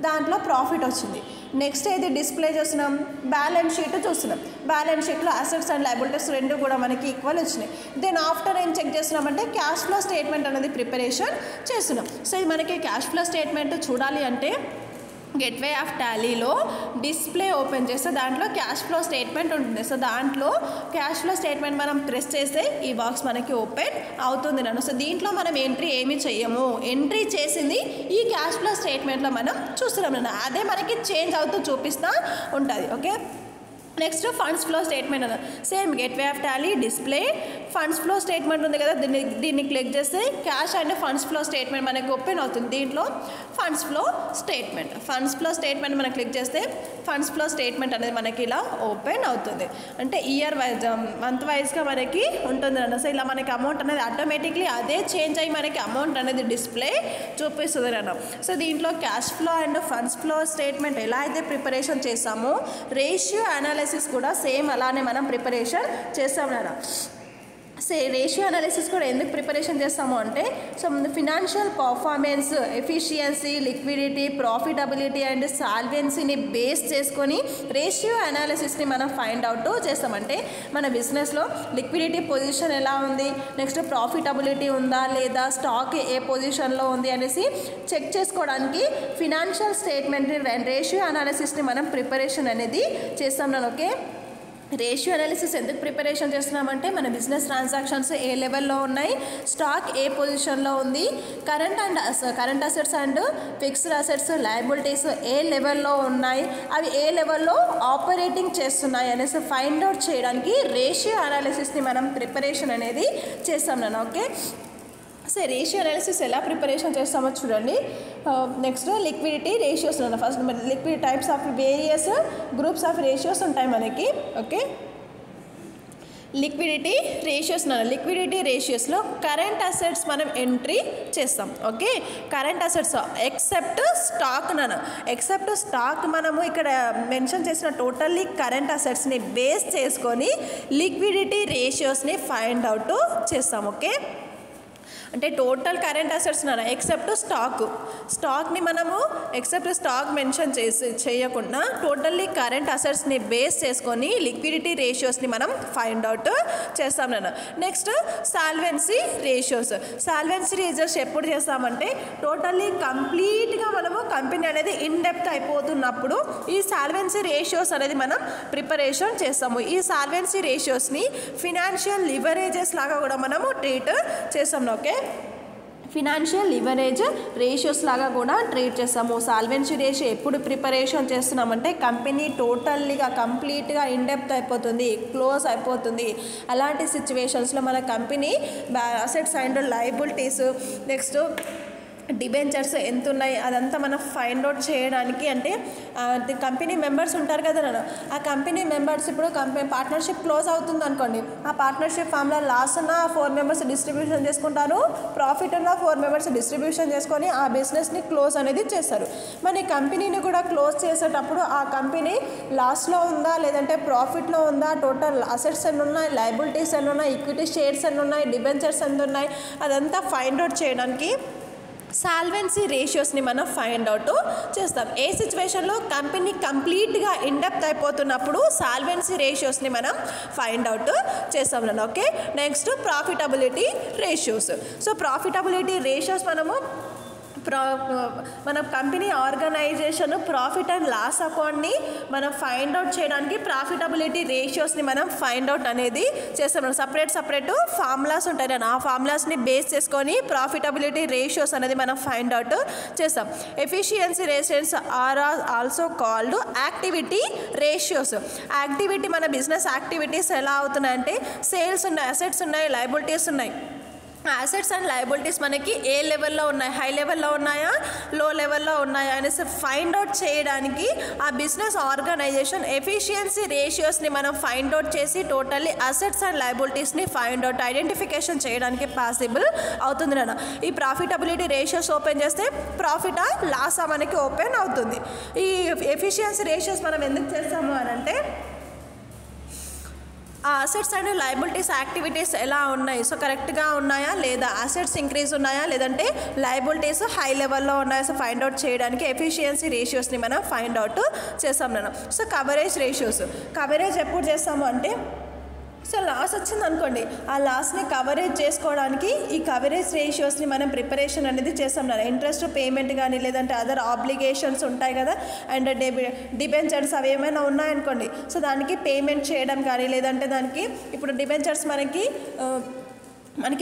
దాంట్లో ప్రాఫిట్ వచ్చింది. నెక్స్ట్ ఏది డిస్ప్లే చేస్తున్నాం, బ్యాలెన్స్ షీట్ చూస్తున్నాం. బ్యాలెన్స్ షీట్లో అసెట్స్ అండ్ లయబిలిటీస్ రెండు కూడా మనకి ఈక్వల్ వచ్చినాయి. దెన్ ఆఫ్టర్ ఏం చెక్ చేస్తున్నామంటే క్యాష్ ఫ్లో స్టేట్మెంట్ అనేది ప్రిపరేషన్ చేస్తున్నాం. సో ఇది మనకి క్యాష్ ఫ్లో స్టేట్మెంట్ చూడాలి అంటే గేట్వే ఆఫ్ టాలీలో డిస్ప్లే ఓపెన్ చేస్తే దాంట్లో క్యాష్ ఫ్లో స్టేట్మెంట్ ఉంటుంది. సో దాంట్లో క్యాష్ ఫ్లో స్టేట్మెంట్ మనం ప్రెస్ చేస్తే ఈ బాక్స్ మనకి ఓపెన్ అవుతుంది నన్ను. సో దీంట్లో మనం ఎంట్రీ ఏమీ చెయ్యము, ఎంట్రీ చేసింది ఈ క్యాష్ ఫ్లో స్టేట్మెంట్లో మనం చూస్తున్నాం నన్ను. అదే మనకి చేంజ్ అవుతూ చూపిస్తూ ఉంటుంది. Okay, next funds flow statement అన్న same gateway of Tally display funds flow statement ఉంది కదా, దీన్ని క్లిక్ చేస్తే cash and funds flow statement మనకి ఓపెన్ అవుతుంది. దీంట్లో ఫండ్స్ ఫ్లో స్టేట్మెంట్ మనం క్లిక్ చేస్తే ఫండ్స్ ఫ్లో స్టేట్మెంట్ అనేది మనకి ఇలా ఓపెన్ అవుతుంది. అంటే ఇయర్ వైజ్ మంత్ వైజ్గా మనకి ఉంటుంది అన్న. సో ఇలా మనకి అమౌంట్ అనేది ఆటోమేటిక్లీ అదే చేంజ్ అయ్యి మనకి అమౌంట్ అనేది డిస్ప్లే చూపిస్తుంది అన్న. సో దీంట్లో cash flow and funds flow statement ఎలా అయితే ప్రిపరేషన్ చేస్తామో రేషియో అనాలిసిస్ కూడా సేమ్ అలానే మనం ప్రిపరేషన్ చేస్తాం కదా. రేషియో అనాలిసిస్ కూడా ఎందుకు ప్రిపరేషన్ చేస్తాము అంటే so financial performance, efficiency, liquidity, profitability and సాల్వెన్సీని బేస్ చేసుకొని రేషియో అనాలిసిస్ని మనం ఫైండ్ అవుట్ చేస్తామంటే మన బిజినెస్లో లిక్విడిటీ పొజిషన్ ఎలా ఉంది, నెక్స్ట్ ప్రాఫిటబిలిటీ ఉందా లేదా, స్టాక్ ఏ పొజిషన్లో ఉంది అనేసి చెక్ చేసుకోవడానికి ఫినాన్షియల్ స్టేట్మెంట్ రేషియో అనాలిసిస్ని మనం ప్రిపరేషన్ అనేది చేస్తాం నేను. ఓకే, రేషియో అనాలిసిస్ ఎందుకు ప్రిపరేషన్ చేస్తున్నామంటే మన బిజినెస్ ట్రాన్సాక్షన్స్ ఏ లెవెల్లో ఉన్నాయి, స్టాక్ ఏ పొజిషన్లో ఉంది, current assets and fixed assets liabilities ఏ లెవెల్లో ఉన్నాయి, అవి ఏ లెవెల్లో ఆపరేటింగ్ చేస్తున్నాయి అనేసి ఫైండ్ అవుట్ చేయడానికి రేషియో అనాలిసిస్ని మనం ప్రిపరేషన్ అనేది చేస్తాం నేను. ఓకే, సో రేషియో అనాలిసిస్ ఎలా ప్రిపరేషన్ చేస్తామో చూడండి. నెక్స్ట్ లిక్విడిటీ రేషియోస్ ఉన్నాయి. First liquid types of various groups of ratios ఉంటాయి మనకి. ఓకే, లిక్విడిటీ రేషియోస్లో కరెంట్ అసెట్స్ మనం ఎంట్రీ చేస్తాం. Okay, current assets except stock మనము ఇక్కడ మెన్షన్ చేసిన టోటల్లీ కరెంట్ అసెట్స్ని బేస్ చేసుకొని లిక్విడిటీ రేషియోస్ని ఫైండ్ అవుట్ చేస్తాం. ఓకే, అంటే టోటల్ కరెంట్ అసెట్స్ ఎక్సెప్ట్ స్టాక్ని మనము స్టాక్ మెన్షన్ చేయకుండా టోటల్లీ కరెంట్ అసెట్స్ని బేస్ చేసుకొని లిక్విడిటీ రేషియోస్ని మనం ఫైండ్ అవుట్ చేస్తాం నేను. నెక్స్ట్ సాల్వెన్సీ రేషియోస్ ఎప్పుడు చేస్తామంటే టోటల్లీ కంప్లీట్గా మనము కంపెనీ అనేది ఇన్ డెప్త్ అయిపోతున్నప్పుడు ఈ సాల్వెన్సీ రేషియోస్ అనేది మనం ప్రిపరేషన్ చేస్తాము. ఈ సాల్వెన్సీ రేషియోస్ని ఫినాన్షియల్ లివరేజెస్ లాగా కూడా మనము ట్రీట్ చేస్తాం. ఓకే, ఫినాన్షియల్ లివరేజ్ రేషియోస్ లాగా కూడా ట్రీట్ చేస్తాము. సాల్వెన్సీ రేషియో ఎప్పుడు ప్రిపరేషన్ చేస్తున్నామంటే కంపెనీ కంప్లీట్గా ఇన్డెప్త్ అయిపోతుంది, క్లోజ్ అయిపోతుంది, అలాంటి సిచ్యువేషన్స్లో మన company assets and liabilities next debentures ఎంత ఉన్నాయి అదంతా మనం ఫైండ్ అవుట్ చేయడానికి. అంటే కంపెనీ మెంబర్స్ ఉంటారు కదా నన్ను, ఆ కంపెనీ మెంబర్స్ ఇప్పుడు పార్ట్నర్షిప్ క్లోజ్ అవుతుంది అనుకోండి, ఆ పార్ట్నర్షిప్ ఫామ్లో లాస్ ఉన్న 4 మెంబర్స్ డిస్ట్రిబ్యూషన్ చేసుకుంటారు, ప్రాఫిట్ ఉన్న 4 మెంబర్స్ డిస్ట్రిబ్యూషన్ చేసుకొని ఆ బిజినెస్ని క్లోజ్ అనేది చేస్తారు. మరి కంపెనీని కూడా క్లోజ్ చేసేటప్పుడు ఆ కంపెనీ లాస్లో ఉందా లేదంటే ప్రాఫిట్లో ఉందా, టోటల్ అసెట్స్ ఎన్ని ఉన్నాయి, లయబిలిటీస్ ఎన్ని ఉన్నాయి, ఈక్విటీ షేర్స్ ఎన్ని ఉన్నాయి, డిబెంచర్స్ ఎన్ని ఉన్నాయి, అదంతా ఫైండ్ అవుట్ చేయడానికి సాల్వెన్సీ రేషియోస్ని మనం ఫైండ్ అవుట్ చేస్తాం. ఏ సిచ్యువేషన్లో కంపెనీ కంప్లీట్గా ఇన్డెప్త్ అయిపోతున్నప్పుడు సాల్వెన్సీ రేషియోస్ని మనం ఫైండ్ అవుట్ చేస్తాం. Okay, next profitability ratios. So profitability ratios మన company organisation profit and loss అకౌంట్ని మనం ఫైండ్ అవుట్ చేయడానికి ప్రాఫిటబిలిటీ రేషియోస్ని మనం ఫైండ్ అవుట్ అనేది చేస్తాం. సపరేట్ ఫార్ములాస్ ఉంటాయి, ఆ ఫార్ములాస్ని బేస్ చేసుకొని ప్రాఫిటబిలిటీ రేషియోస్ అనేది మనం ఫైండ్ అవుట్ చేస్తాం. Efficiency ratios are also called activity ratios. Activity మన బిజినెస్ యాక్టివిటీస్ ఎలా అవుతున్నాయంటే సేల్స్ ఉన్నాయి, అసెట్స్ ఉన్నాయి, లయబిలిటీస్ ఉన్నాయి. అసెట్స్ అండ్ లయబిలిటీస్ మనకి ఏ లెవెల్లో ఉన్నాయి, హై లెవెల్లో ఉన్నాయా, లో లెవెల్లో ఉన్నాయా అనేసి ఫైండ్ అవుట్ చేయడానికి ఆ బిజినెస్ ఆర్గనైజేషన్ ఎఫిషియన్సీ రేషియోస్ని మనం ఫైండ్ అవుట్ చేసి టోటల్లీ అసెట్స్ అండ్ లయబిలిటీస్ని ఫైండ్ అవుట్ ఐడెంటిఫికేషన్ చేయడానికి పాసిబుల్ అవుతుంది నాన్న. ఈ ప్రాఫిటబిలిటీ రేషియోస్ ఓపెన్ చేస్తే ప్రాఫిటా లాసా మనకి ఓపెన్ అవుతుంది. ఈ ఎఫిషియన్సీ రేషియోస్ మనం ఎందుకు చేస్తాము అని అంటే ఆ అసెట్స్ అండ్ లయబిలిటీస్ యాక్టివిటీస్ ఎలా ఉన్నాయి, సో కరెక్ట్గా ఉన్నాయా లేదా, అసెట్స్ ఇంక్రీజ్ ఉన్నాయా లేదంటే లయబిలిటీస్ హై లెవెల్లో ఉన్నాయా, సో ఫైండ్ అవుట్ చేయడానికి ఎఫిషియన్సీ రేషియోస్ని మనం ఫైండ్ అవుట్ చేస్తాం నేను. సో కవరేజ్ ఎప్పుడు చేస్తాము అంటే సో లాస్ వచ్చింది అనుకోండి, ఆ లాస్ని కవరేజ్ చేసుకోవడానికి ఈ కవరేజ్ రేషియోస్ని మనం ప్రిపరేషన్ అనేది చేస్తాం. ఇంట్రెస్ట్ పేమెంట్ కానీ లేదంటే అదర్ ఆబ్లిగేషన్స్ ఉంటాయి కదా, అండ్ డిబెంచర్స్ అవి ఏమైనా ఉన్నాయనుకోండి, సో దానికి పేమెంట్ చేయడం కానీ లేదంటే దానికి ఇప్పుడు డిబెంచర్స్ మనకి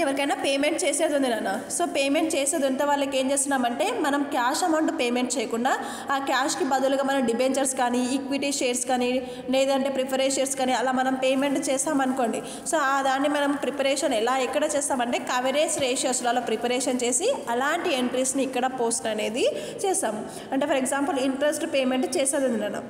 ఎవరికైనా పేమెంట్ చేసేది ఉంది నాన్న. సో పేమెంట్ చేసేది ఉంటే వాళ్ళకి ఏం చేస్తున్నామంటే మనం క్యాష్ అమౌంట్ పేమెంట్ చేయకుండా ఆ క్యాష్కి బదులుగా మనం డిబెంచర్స్ కానీ ఈక్విటీ షేర్స్ కానీ లేదంటే ప్రిఫరెన్స్ షేర్స్ కానీ అలా మనం పేమెంట్ చేస్తామనుకోండి. సో దాన్ని మనం ప్రిపరేషన్ ఎక్కడ చేస్తామంటే కవరేజ్ రేషియోస్లలో ప్రిపరేషన్ చేసి అలాంటి ఎంట్రీస్ని ఇక్కడ పోస్ట్ అనేది చేస్తాము. అంటే ఫర్ ఎగ్జాంపుల్ ఇంట్రెస్ట్ పేమెంట్ చేసేది ఉంది నాన్న,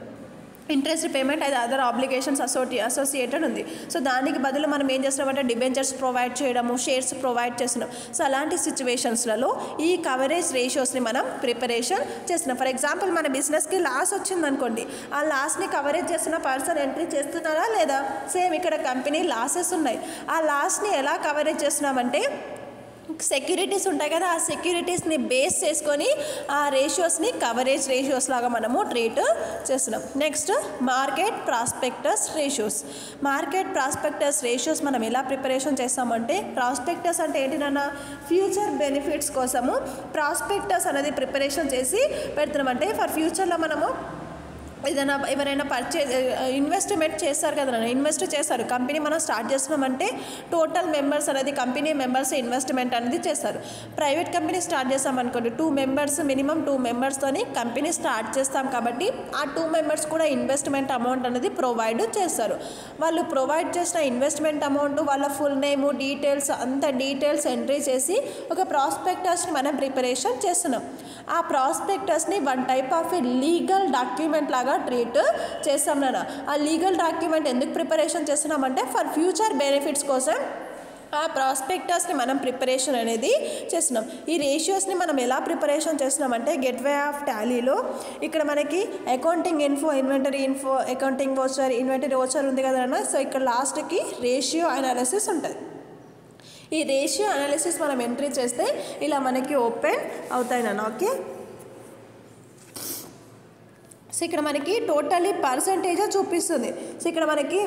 ఇంట్రెస్ట్ పేమెంట్ అది అదర్ ఆబ్లిగేషన్స్ అసోసియేటెడ్ ఉంది. సో దానికి బదులు మనం ఏం చేస్తున్నామంటే డిబెంచర్స్ ప్రొవైడ్ చేయడము, షేర్స్ ప్రొవైడ్ చేస్తున్నాం. సో అలాంటి సిచ్యువేషన్స్లలో ఈ కవరేజ్ రేషియోస్ని మనం ప్రిపరేషన్ చేస్తున్నాం. ఫర్ ఎగ్జాంపుల్ మన బిజినెస్కి లాస్ వచ్చిందనుకోండి, ఆ లాస్ని కవరేజ్ చేస్తున్న పర్సన్ ఎంట్రీ చేస్తున్నారా లేదా? సేమ్ ఇక్కడ కంపెనీ లాసెస్ ఉన్నాయి, ఆ లాస్ని ఎలా కవరేజ్ చేస్తున్నామంటే సెక్యూరిటీస్ ఉంటాయి కదా, ఆ సెక్యూరిటీస్ని బేస్ చేసుకొని ఆ రేషియోస్ని కవరేజ్ రేషియోస్ లాగా మనము ట్రీట్ చేస్తున్నాం. Next market prospectus ratios. Market prospectus ratios మనం ఎలా ప్రిపరేషన్ చేస్తామంటే, ప్రాస్పెక్టస్ అంటే ఏంటి నాన్న, ఫ్యూచర్ బెనిఫిట్స్ కోసము ప్రాస్పెక్టస్ అనేది ప్రిపరేషన్ చేసి పెడుతున్నాం. అంటే ఫర్ ఫ్యూచర్లో మనము ఏదైనా ఎవరైనా ఇన్వెస్ట్మెంట్ చేస్తారు కదా, ఇన్వెస్ట్ చేస్తారు, కంపెనీ మనం స్టార్ట్ చేస్తున్నామంటే టోటల్ మెంబర్స్ అనేది కంపెనీ మెంబర్స్ ఇన్వెస్ట్మెంట్ అనేది చేస్తారు. ప్రైవేట్ కంపెనీ స్టార్ట్ చేస్తాం అనుకోండి, 2 మెంబర్స్ మినిమం 2 మెంబర్స్తోని కంపెనీ స్టార్ట్ చేస్తాం కాబట్టి ఆ 2 మెంబర్స్ కూడా ఇన్వెస్ట్మెంట్ అమౌంట్ అనేది ప్రొవైడ్ చేస్తారు. వాళ్ళు ప్రొవైడ్ చేసిన ఇన్వెస్ట్మెంట్ అమౌంట్, వాళ్ళ ఫుల్ నేము, డీటెయిల్స్ అంత డీటెయిల్స్ ఎంట్రీ చేసి ఒక ప్రాస్పెక్టస్ని మనం ప్రిపరేషన్ చేస్తున్నాం. ఆ ప్రాస్పెక్టస్ని one type of a legal document లాగా ట్రీట్ చేస్తాం నాన్న. ఆ లీగల్ డాక్యుమెంట్ ఎందుకు ప్రిపరేషన్ చేస్తున్నామంటే ఫర్ ఫ్యూచర్ బెనిఫిట్స్ కోసం ఆ ప్రాస్పెక్టస్ని మనం ప్రిపరేషన్ అనేది చేస్తున్నాం. ఈ రేషియోస్ని మనం ఎలా ప్రిపరేషన్ చేస్తున్నామంటే గెట్వే ఆఫ్ టాలీలో ఇక్కడ మనకి accounting info, inventory info, accounting voucher, inventory voucher ఉంది కదా. సో ఇక్కడ లాస్ట్కి రేషియో అనాలిసిస్ ఉంటుంది. ఈ రేషియో అనాలిసిస్ మనం ఎంట్రీ చేస్తే ఇలా మనకి ఓపెన్ అవుతాయి నాన్న. ఓకే, సో ఇక్కడ మనకి టోటలీ పర్సంటేజ్ చూపిస్తుంది. సో ఇక్కడ మనకి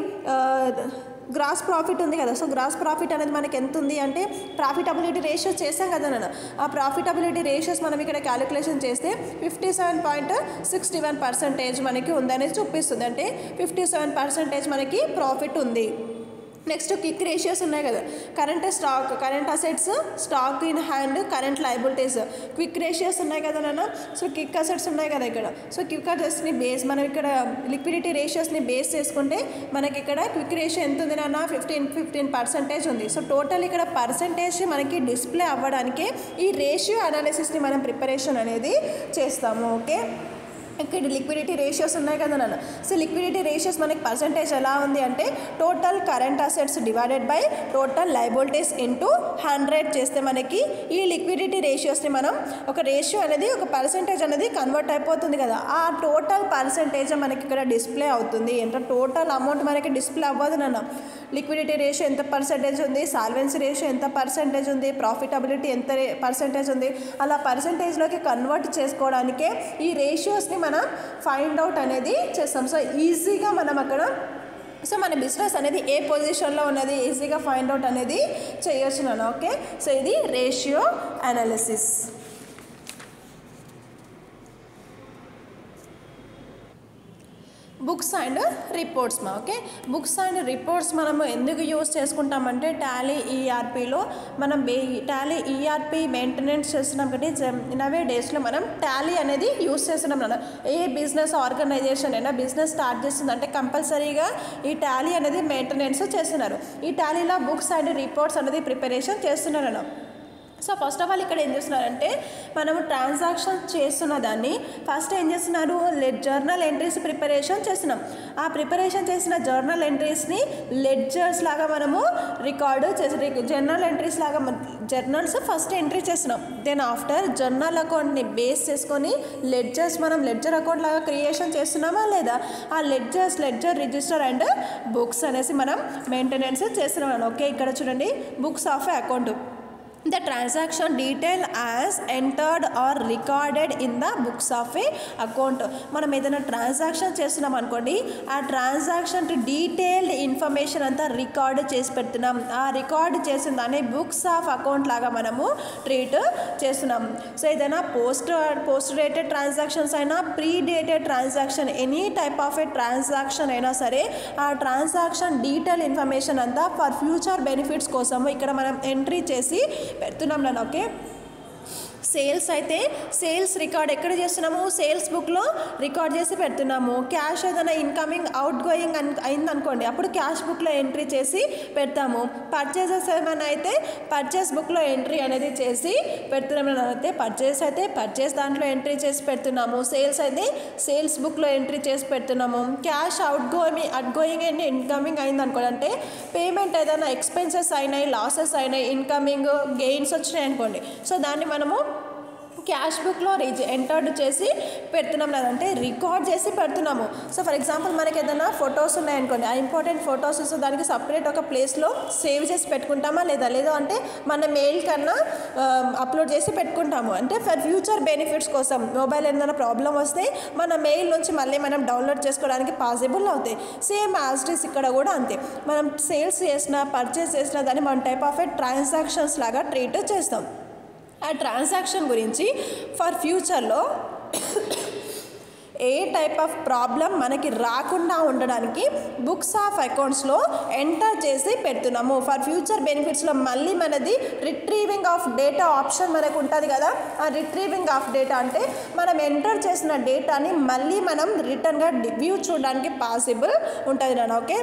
గ్రాస్ ప్రాఫిట్ ఉంది కదా. సో గ్రాస్ ప్రాఫిట్ అనేది మనకి ఎంత ఉంది అంటే ప్రాఫిటబిలిటీ రేషియోస్ చేసాం కదా నాన్న. ఆ ప్రాఫిటబిలిటీ రేషియోస్ మనం ఇక్కడ క్యాలిక్యులేషన్ చేస్తే 57.61% మనకి ఉందనేది చూపిస్తుంది. అంటే 57% మనకి ప్రాఫిట్ ఉంది. నెక్స్ట్ క్విక్ రేషియోస్ ఉన్నాయి కదా, current assets, stock in hand, current liabilities, quick ratios ఉన్నాయి కదా నాన్న. సో క్విక్ అసెట్స్ ఉన్నాయి కదా ఇక్కడ. సో క్విక్ అసెట్స్ని బేస్ మనం ఇక్కడ లిక్విడిటీ రేషియోస్ని బేస్ చేసుకుంటే మనకి ఇక్కడ క్విక్ రేషియో ఎంత ఉంది నాన్న, 15% ఉంది. సో టోటల్ ఇక్కడ పర్సంటేజ్ మనకి డిస్ప్లే అవ్వడానికి ఈ రేషియో అనాలిసిస్ని మనం ప్రిపరేషన్ అనేది చేస్తాము. ఓకే, ఇక్కడ లిక్విడిటీ రేషియోస్ ఉన్నాయి కదా నాన్న. సో లిక్విడిటీ రేషియోస్ మనకి పర్సంటేజ్ ఎలా ఉంది అంటే total current assets divided by total liabilities into 100 చేస్తే మనకి ఈ లిక్విడిటీ రేషియోస్ని మనం ఒక రేషియో అనేది ఒక పర్సంటేజ్ అనేది కన్వర్ట్ అయిపోతుంది కదా. ఆ టోటల్ పర్సంటేజ్ మనకి ఇక్కడ డిస్ప్లే అవుతుంది. ఎంత టోటల్ అమౌంట్ మనకి డిస్ప్లే అవ్వదు నాన్న. లిక్విడిటీ రేషియో ఎంత పర్సంటేజ్ ఉంది, సాల్వెన్సీ రేషియో ఎంత పర్సంటేజ్ ఉంది, ప్రాఫిటబిలిటీ ఎంత పర్సంటేజ్ ఉంది, అలా పర్సంటేజ్లోకి కన్వర్ట్ చేసుకోవడానికే ఈ రేషియోస్ని మనం ఫైండ్ అవుట్ అనేది చేస్తాం. సో ఈజీగా మనం అక్కడ మన బిజినెస్ అనేది ఏ పొజిషన్లో ఉన్నది ఈజీగా ఫైండ్ అవుట్ అనేది చేయొచ్చు నాన్న. ఓకే, సో ఇది ratio analysis. Books and reports okay, books and reports మనము ఎందుకు యూజ్ చేసుకుంటామంటే టాలీ ఈఆర్పీలో మనం టాలీ ఈఆర్పీ మెయింటెనెన్స్ చేస్తున్నాం కాబట్టి నవే డేస్లో మనం టాలీ అనేది యూజ్ చేస్తున్నాం అన్న. ఏ బిజినెస్ ఆర్గనైజేషన్ అయినా బిజినెస్ స్టార్ట్ చేస్తుందంటే కంపల్సరీగా ఈ టాలీ అనేది మెయింటెనెన్స్ చేస్తున్నారు. ఈ టాలీలో బుక్స్ అండ్ రిపోర్ట్స్ అనేది ప్రిపరేషన్ చేస్తున్నారు అన్న. సో ఫస్ట్ ఆఫ్ ఆల్ ఇక్కడ ఏం చేస్తున్నారంటే మనము ట్రాన్సాక్షన్ చేస్తున్న దాన్ని ఫస్ట్ ఏం చేస్తున్నారు, జర్నల్ ఎంట్రీస్ ప్రిపరేషన్ చేస్తున్నాం. ఆ ప్రిపరేషన్ చేసిన జర్నల్ ఎంట్రీస్ని లెడ్జర్స్ లాగా మనము రికార్డు చేసి జర్నల్ ఎంట్రీస్ లాగా జర్నల్స్ ఫస్ట్ ఎంట్రీ చేస్తున్నాం. దెన్ ఆఫ్టర్ జర్నల్ అకౌంట్ని బేస్ చేసుకొని మనం లెడ్జర్ అకౌంట్ లాగా క్రియేషన్ చేస్తున్నామా లేదా, ఆ లెడ్జర్ రిజిస్టర్ అండ్ బుక్స్ అనేసి మనం మెయింటెనెన్స్ చేస్తున్నాం. ఓకే, ఇక్కడ చూడండి books of account. the transaction detail as entered or recorded in the books of a account. మనం ఏదైనా ట్రాన్సాక్షన్ చేస్తున్నాం అనుకోండి, ఆ ట్రాన్సాక్షన్ డీటెయిల్డ్ ఇన్ఫర్మేషన్ అంతా రికార్డ్ చేసి పెడుతున్నాం. ఆ రికార్డ్ చేసిన దాన్ని బుక్స్ ఆఫ్ అకౌంట్ లాగా మనము ట్రీట్ చేస్తున్నాం. సో ఏదైనా పోస్ట్ డేటెడ్ ట్రాన్సాక్షన్స్ అయినా, pre dated transaction, any type of A transaction అయినా సరే ఆ ట్రాన్సాక్షన్ డీటెయిల్ ఇన్ఫర్మేషన్ అంతా ఫర్ ఫ్యూచర్ బెనిఫిట్స్ కోసము ఇక్కడ మనం ఎంట్రీ చేసి పెడుతున్నాం నేను. ఓకే, సేల్స్ అయితే సేల్స్ రికార్డ్ ఎక్కడ చేస్తున్నాము, సేల్స్ బుక్లో రికార్డ్ చేసి పెడుతున్నాము. క్యాష్ ఏదైనా ఇన్కమింగ్ అవుట్ గోయింగ్ అయిందనుకోండి, అప్పుడు క్యాష్ బుక్లో ఎంట్రీ చేసి పెడతాము. పర్చేసెస్ ఏమైనా అయితే పర్చేస్ బుక్లో ఎంట్రీ అనేది చేసి పెడుతున్నాము. అయితే పర్చేస్ దాంట్లో ఎంట్రీ చేసి పెడుతున్నాము. సేల్స్ అయితే సేల్స్ బుక్లో ఎంట్రీ చేసి పెడుతున్నాము. Cash out going and incoming అయింది అనుకోండి, అంటే పేమెంట్ ఏదైనా ఎక్స్పెన్సెస్ అయినాయి, లాసెస్ అయినాయి, ఇన్కమింగ్ గెయిన్స్ వచ్చినాయి అనుకోండి, సో దాన్ని మనము క్యాష్ బుక్లో ఎంటర్డ్ చేసి పెడుతున్నాం, లేదంటే రికార్డ్ చేసి పెడుతున్నాము. సో ఫర్ ఎగ్జాంపుల్ మనకి ఏదైనా ఫొటోస్ ఉన్నాయనుకోండి, ఆ ఇంపార్టెంట్ ఫొటోస్ దానికి సపరేట్ ఒక ప్లేస్లో సేవ్ చేసి పెట్టుకుంటామా లేదా అంటే మన మెయిల్ కన్నా అప్లోడ్ చేసి పెట్టుకుంటాము. అంటే ఫర్ ఫ్యూచర్ బెనిఫిట్స్ కోసం మొబైల్ ఏదైనా ప్రాబ్లం వస్తే మన మెయిల్ నుంచి మళ్ళీ మనం డౌన్లోడ్ చేసుకోవడానికి పాసిబుల్ అవుతాయి. సేమ్ యాజ్ ఇట్ ఈస్ ఇక్కడ కూడా అంతే. మనం సేల్స్ చేసినా పర్చేస్ చేసినా దాన్ని మన టైప్ ఆఫ్ ఏ ట్రాన్సాక్షన్స్ లాగా ట్రీట్ చేస్తాం. ఆ ట్రాన్సాక్షన్ గురించి ఫర్ ఫ్యూచర్లో ఏ టైప్ ఆఫ్ ప్రాబ్లం మనకి రాకుండా ఉండడానికి బుక్స్ ఆఫ్ అకౌంట్స్లో ఎంటర్ చేసి పెడుతున్నాము. ఫర్ ఫ్యూచర్ బెనిఫిట్స్లో మళ్ళీ మనది రిట్రీవింగ్ ఆఫ్ డేటా ఆప్షన్ మనకు ఉంటుంది కదా. ఆ రిట్రీవింగ్ ఆఫ్ డేటా అంటే మనం ఎంటర్ చేసిన డేటాని మళ్ళీ మనం రిటర్న్గా వ్యూ చూడడానికి పాసిబుల్ ఉంటుంది నాన్న. Okay,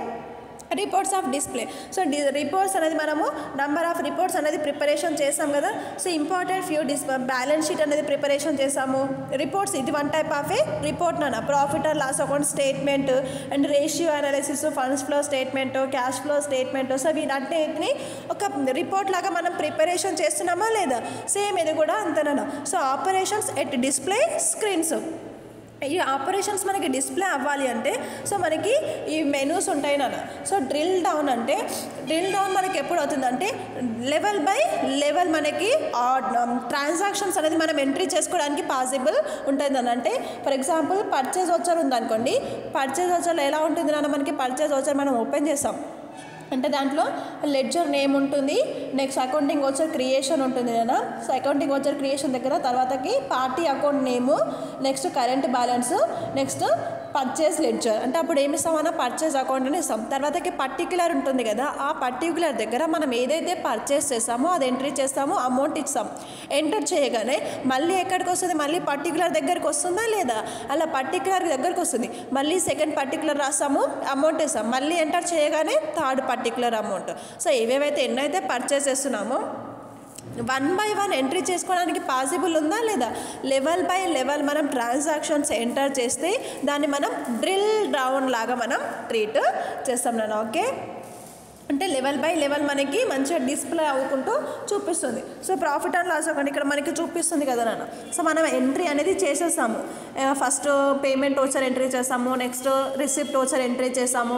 reports of display. So reports అనేది మనము నంబర్ ఆఫ్ రిపోర్ట్స్ అనేది ప్రిపరేషన్ చేస్తాం కదా. So important few balance sheet అనేది ప్రిపరేషన్ చేసాము. రిపోర్ట్స్ ఇది one type of a report నాన్న. Profit and loss account statement and ratio analysis, funds flow statement, cash flow statement. So వీటన్నిటిని ఒక report లాగా మనం ప్రిపరేషన్ చేస్తున్నామా లేదా, సేమ్ ఇది కూడా అంతేనా. So operations at display screens, ఈ ఆపరేషన్స్ మనకి డిస్ప్లే అవ్వాలి అంటే సో మనకి ఈ మెనూస్ ఉంటాయి నాన్న. సో డ్రిల్ డౌన్ అంటే డ్రిల్ డౌన్ మనకి ఎప్పుడు అవుతుందంటే లెవెల్ బై లెవెల్ మనకి ట్రాన్సాక్షన్స్ అనేది మనం ఎంట్రీ చేసుకోవడానికి పాసిబుల్ ఉంటుంది అని. అంటే ఫర్ ఎగ్జాంపుల్ పర్చేజ్ వచ్చర్ ఉందనుకోండి, పర్చేజ్ వచ్చర్లో ఎలా ఉంటుంది నాన్న, మనకి పర్చేజ్ వచ్చర్ మనం ఓపెన్ చేస్తాం అంటే దాంట్లో లెడ్జర్ నేమ్ ఉంటుంది, నెక్స్ట్ అకౌంటింగ్ వచ్చర్ క్రియేషన్ ఉంటుంది కదా. సో అకౌంటింగ్ వచ్చర్ క్రియేషన్ దగ్గర తర్వాతకి పార్టీ అకౌంట్ నేము, next current balance, next purchase ledger. అంటే అప్పుడు ఏమి ఇస్తామన్నా పర్చేస్ అకౌంట్ అని ఇస్తాం. తర్వాతకి పర్టిక్యులర్ ఉంటుంది కదా, ఆ పర్టిక్యులర్ దగ్గర మనం ఏదైతే పర్చేస్ చేస్తామో అది ఎంట్రీ చేస్తామో అమౌంట్ ఇస్తాం. ఎంటర్ చేయగానే మళ్ళీ ఎక్కడికి వస్తుంది, మళ్ళీ పర్టిక్యులర్ దగ్గరికి వస్తుందా లేదా, అలా పర్టిక్యులర్ దగ్గరికి వస్తుంది. మళ్ళీ సెకండ్ పర్టిక్యులర్ రాస్తాము, అమౌంట్ ఇస్తాం, మళ్ళీ ఎంటర్ చేయగానే థర్డ్ పర్టిక్యులర్ అమౌంట్. సో ఏవేవైతే ఎన్నైతే పర్చేస్ చేస్తున్నామో వన్ బై వన్ ఎంట్రీ చేసుకోవడానికి పాసిబుల్ ఉందా లేదా, లెవెల్ బై లెవెల్ మనం ట్రాన్సాక్షన్స్ ఎంటర్ చేస్తే దాన్ని మనం డ్రిల్ డౌన్ లాగా మనం ట్రీట్ చేస్తాం నాన్న. ఓకే, అంటే లెవెల్ బై లెవెల్ మనకి మంచిగా డిస్ప్లే అవ్వకుంటూ చూపిస్తుంది. So profit and loss account ఇక్కడ మనకి చూపిస్తుంది కదా నాన్న. సో మనం ఎంట్రీ అనేది చేసేస్తాము. ఫస్ట్ పేమెంట్ ఓచర్ ఎంట్రీ చేస్తాము, నెక్స్ట్ రిసిప్ట్ ఓచర్ ఎంట్రీ చేసాము,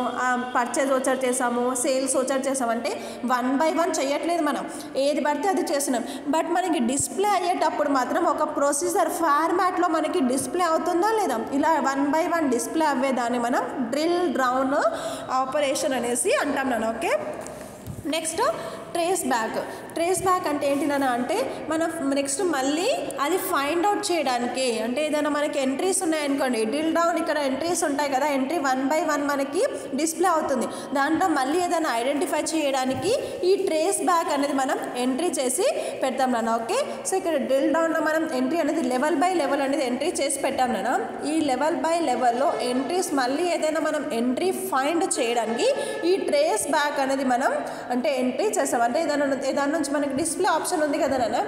పర్చేజ్ ఓచర్ చేసాము, సేల్స్ ఓచర్ చేసాము. అంటే వన్ బై వన్ చేయట్లేదు మనం, ఏది పడితే అది చేస్తున్నాం. బట్ మనకి డిస్ప్లే అయ్యేటప్పుడు మాత్రం ఒక ప్రొసీజర్ ఫార్మాట్లో మనకి డిస్ప్లే అవుతుందా లేదా, ఇలా వన్ బై వన్ డిస్ప్లే అవ్వేదాన్ని మనం డ్రిల్ డౌన్ ఆపరేషన్ అనేసి అంటాం నాన్న. ఓకే, నెక్స్ట్ ట్రేస్ బ్యాక్ అంటే ఏంటి నాన్న అంటే మనం నెక్స్ట్ మళ్ళీ అది ఫైండ్ అవుట్ చేయడానికి, అంటే ఏదైనా మనకి ఎంట్రీస్ ఉన్నాయనుకోండి, డ్రిల్ డౌన్ ఇక్కడ ఎంట్రీస్ ఉంటాయి కదా, ఎంట్రీ వన్ బై వన్ మనకి డిస్ప్లే అవుతుంది. దాంట్లో మళ్ళీ ఏదైనా ఐడెంటిఫై చేయడానికి ఈ ట్రేస్ బ్యాక్ అనేది మనం ఎంట్రీ చేసి పెడతాం నాన్న. ఓకే, సో ఇక్కడ డ్రిల్ డౌన్లో మనం ఎంట్రీ అనేది లెవెల్ బై లెవెల్ అనేది ఎంట్రీ చేసి పెట్టాం నాన్న. ఈ లెవెల్ బై లెవెల్లో ఎంట్రీస్ మళ్ళీ ఏదైనా మనం ఎంట్రీ ఫైండ్ చేయడానికి ఈ ట్రేస్ బ్యాక్ అనేది మనం అంటే ఎంట్రీ చేస్తాం. అంటే ఏదైనా నుంచి మనకి డిస్ప్లే ఆప్షన్ ఉంది కదా నాన్న.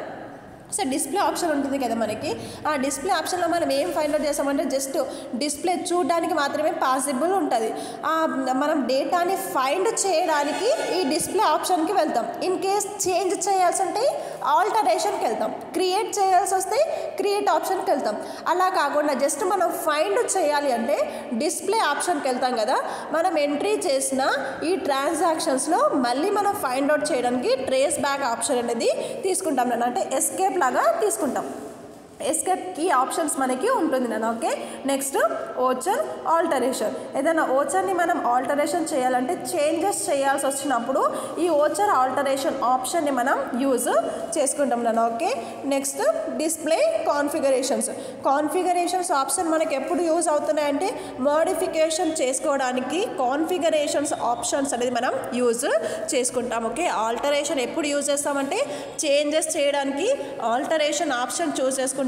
సో డిస్ప్లే ఆప్షన్ ఉంటుంది కదా మనకి, ఆ డిస్ప్లే ఆప్షన్లో మనం ఏం ఫైండ్ అవుట్ చేస్తామంటే జస్ట్ డిస్ప్లే చూడడానికి మాత్రమే పాసిబుల్ ఉంటుంది. మనం డేటాని ఫైండ్ చేయడానికి ఈ డిస్ప్లే ఆప్షన్కి వెళ్తాం. ఇన్ కేస్ చేంజ్ చేయాల్సి ఉంటే ఆల్టరేషన్కి వెళ్తాం. క్రియేట్ చేయాల్సి వస్తే క్రియేట్ ఆప్షన్కి వెళ్తాం. అలా కాకుండా జస్ట్ మనం ఫైండ్ చేయాలి అంటే డిస్ప్లే ఆప్షన్కి వెళ్తాం కదా. మనం ఎంట్రీ చేసిన ఈ ట్రాన్సాక్షన్స్లో మళ్ళీ మనం ఫైండ్ అవుట్ చేయడానికి ట్రేస్ బ్యాక్ ఆప్షన్ అనేది తీసుకుంటాం నేను, అంటే ఎస్కేప్ లాగా తీసుకుంటాం. ఎస్కేప్ కీ ఆప్షన్స్ మనకి ఉంటుంది నేను. Okay, next voucher alteration. ఏదైనా ఓచర్ని మనం ఆల్టరేషన్ చేయాలంటే చేంజెస్ చేయాల్సి వచ్చినప్పుడు ఈ ఓచర్ ఆల్టరేషన్ ఆప్షన్ని మనం యూజ్ చేసుకుంటాం నేను. Okay, next display configurations. Configurations option మనకి ఎప్పుడు యూజ్ అవుతున్నాయంటే మోడిఫికేషన్ చేసుకోవడానికి కాన్ఫిగరేషన్స్ ఆప్షన్స్ అనేది మనం యూజ్ చేసుకుంటాం. ఓకే, ఆల్టరేషన్ ఎప్పుడు యూజ్ చేస్తామంటే చేంజెస్ చేయడానికి ఆల్టరేషన్ ఆప్షన్ చూస్ చేసుకుంటాం.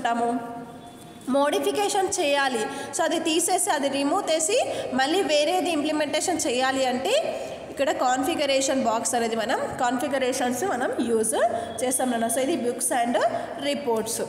మోడిఫికేషన్ చేయాలి, సో అది తీసేసి అది రిమూవ్ చేసి మళ్ళీ వేరేది ఇంప్లిమెంటేషన్ చేయాలి అంటే ఇక్కడ కాన్ఫిగరేషన్ బాక్స్ అనేది మనం కాన్ఫిగరేషన్స్ మనం యూజ్ చేస్తాం. సో ఇది బుక్స్ అండ్ రిపోర్ట్స్.